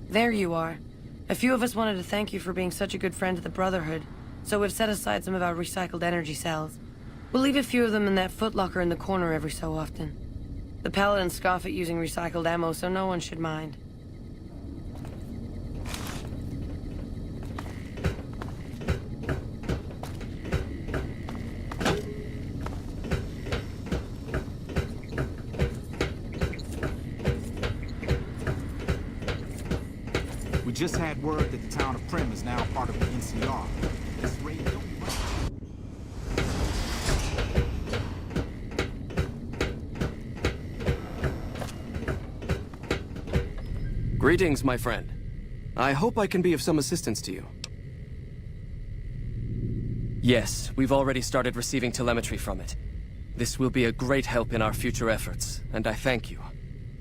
There you are. A few of us wanted to thank you for being such a good friend to the Brotherhood, so we've set aside some of our recycled energy cells. We'll leave a few of them in that footlocker in the corner every so often. The Paladins scoff at using recycled ammo, so no one should mind. We just had word that the town of Prim is now part of the NCR. This raid don't... Greetings, my friend. I hope I can be of some assistance to you. Yes, we've already started receiving telemetry from it. This will be a great help in our future efforts, and I thank you.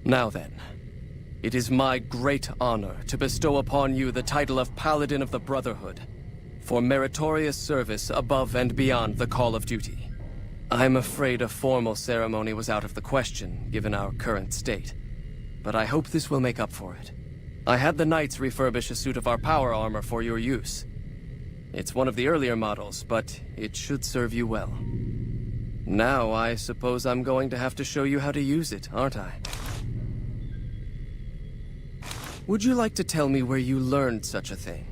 Now then, it is my great honor to bestow upon you the title of Paladin of the Brotherhood, for meritorious service above and beyond the call of duty. I'm afraid a formal ceremony was out of the question, given our current state. But I hope this will make up for it. I had the Knights refurbish a suit of our power armor for your use. It's one of the earlier models, but it should serve you well. Now I suppose I'm going to have to show you how to use it, aren't I? Would you like to tell me where you learned such a thing?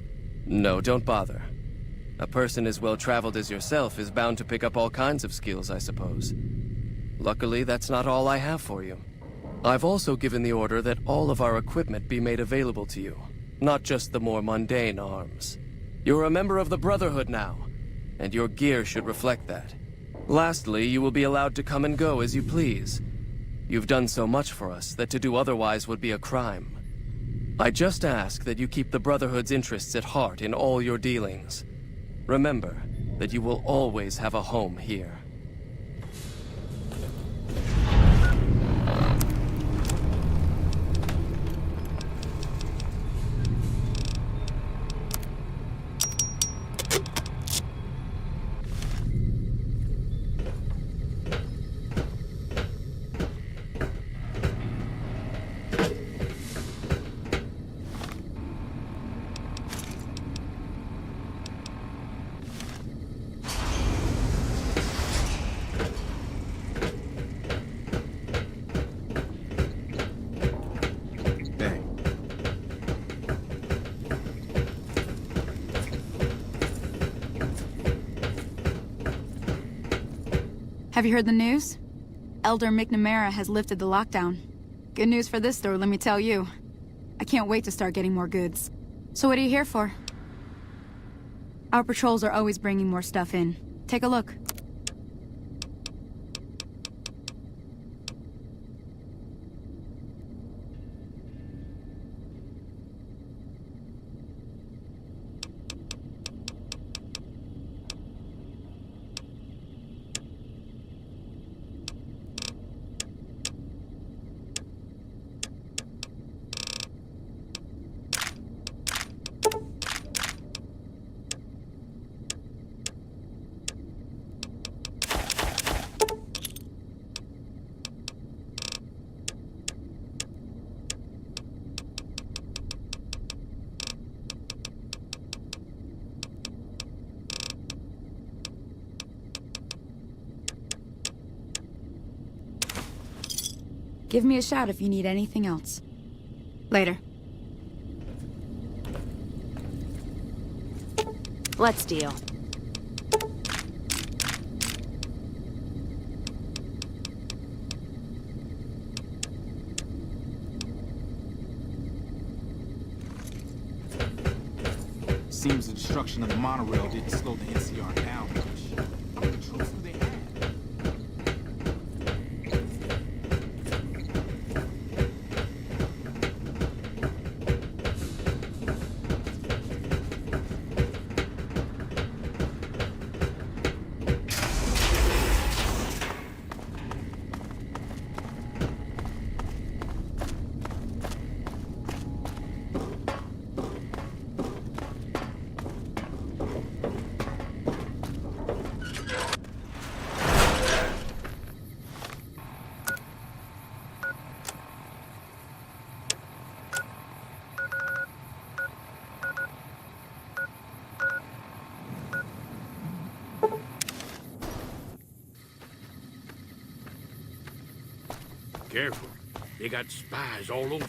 No, don't bother. A person as well-traveled as yourself is bound to pick up all kinds of skills, I suppose. Luckily, that's not all I have for you. I've also given the order that all of our equipment be made available to you, not just the more mundane arms. You're a member of the Brotherhood now, and your gear should reflect that. Lastly, you will be allowed to come and go as you please. You've done so much for us that to do otherwise would be a crime. I just ask that you keep the Brotherhood's interests at heart in all your dealings. Remember that you will always have a home here. Have you heard the news? Elder McNamara has lifted the lockdown. Good news for this store, let me tell you. I can't wait to start getting more goods. So what are you here for? Our patrols are always bringing more stuff in. Take a look. Give me a shout if you need anything else. Later. Let's deal. Seems the destruction of the monorail didn't slow the NCR down much. How many troops do they have? Careful. They got spies all over.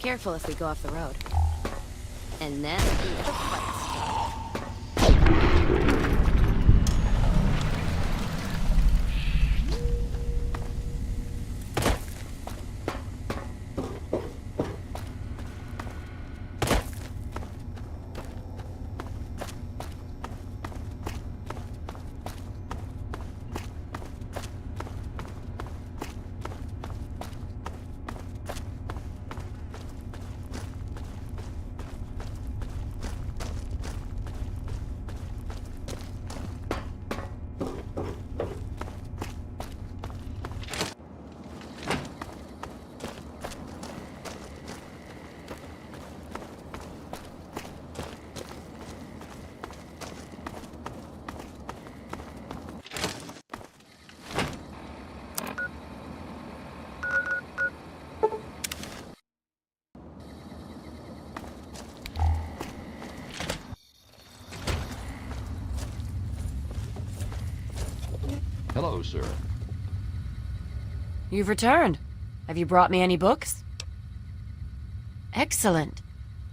Careful if we go off the road. And then the fight starts. Hello, sir. You've returned. Have you brought me any books? Excellent.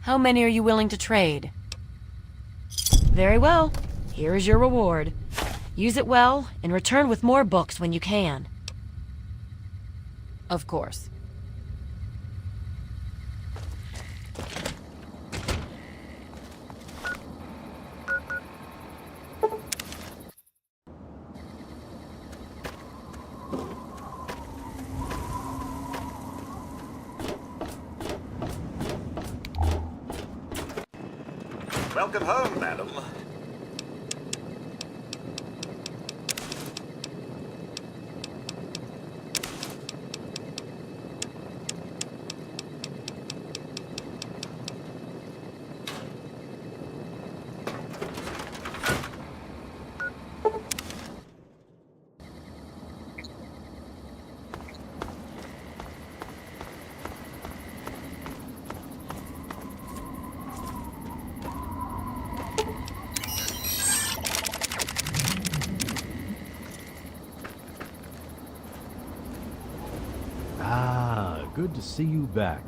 How many are you willing to trade? Very well. Here is your reward. Use it well, and return with more books when you can. Of course. Welcome home, madam. Good to see you back.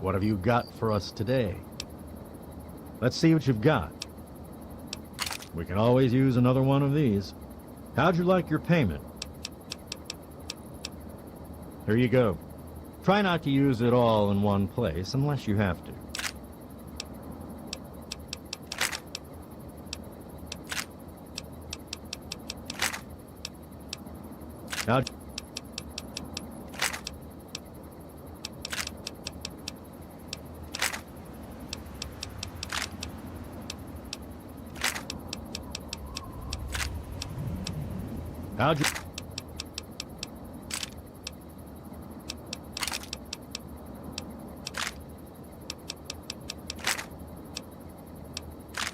What have you got for us today? Let's see what you've got. We can always use another one of these. How'd you like your payment? Here you go. Try not to use it all in one place unless you have to. Now, how'd you...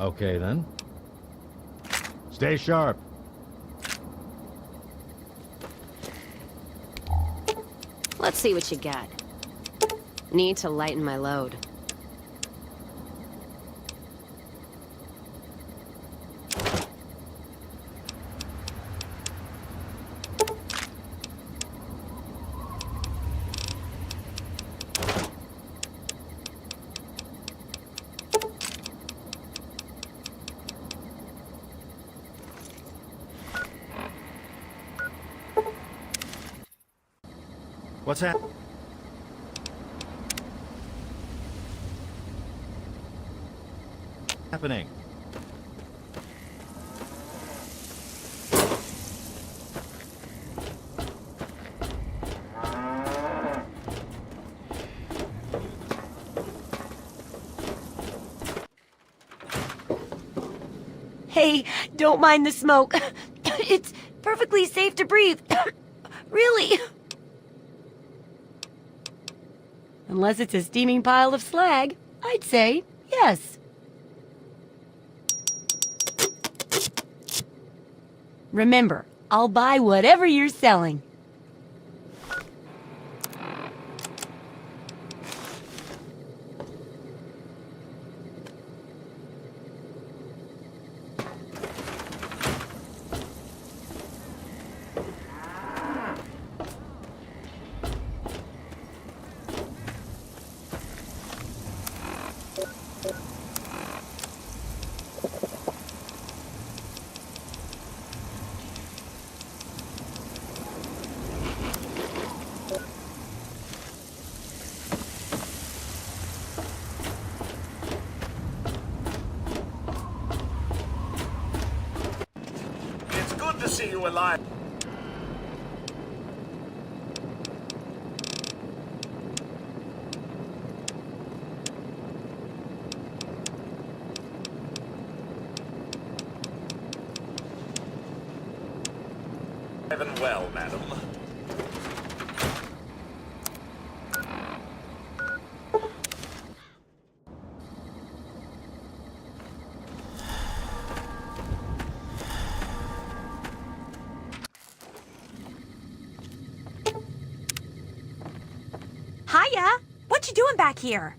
Okay, then. Stay sharp. Let's see what you got. Need to lighten my load. What's happening? Hey, don't mind the smoke. It's perfectly safe to breathe. Really. Unless it's a steaming pile of slag, I'd say yes. Remember, I'll buy whatever you're selling. alive. Alive and well, madam. Hiya! What you doing back here?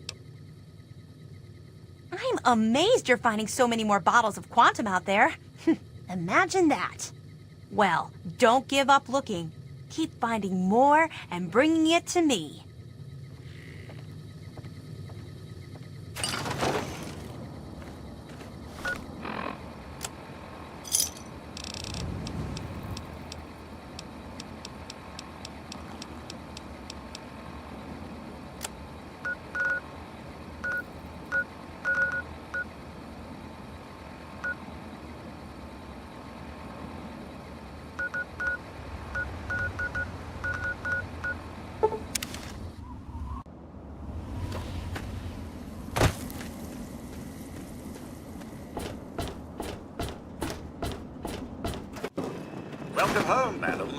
I'm amazed you're finding so many more bottles of Quantum out there. Imagine that. Well, don't give up looking. Keep finding more and bringing it to me. Welcome home, madam.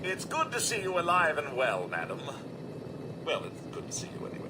It's good to see you alive and well, madam. Well, it's good to see you anyway.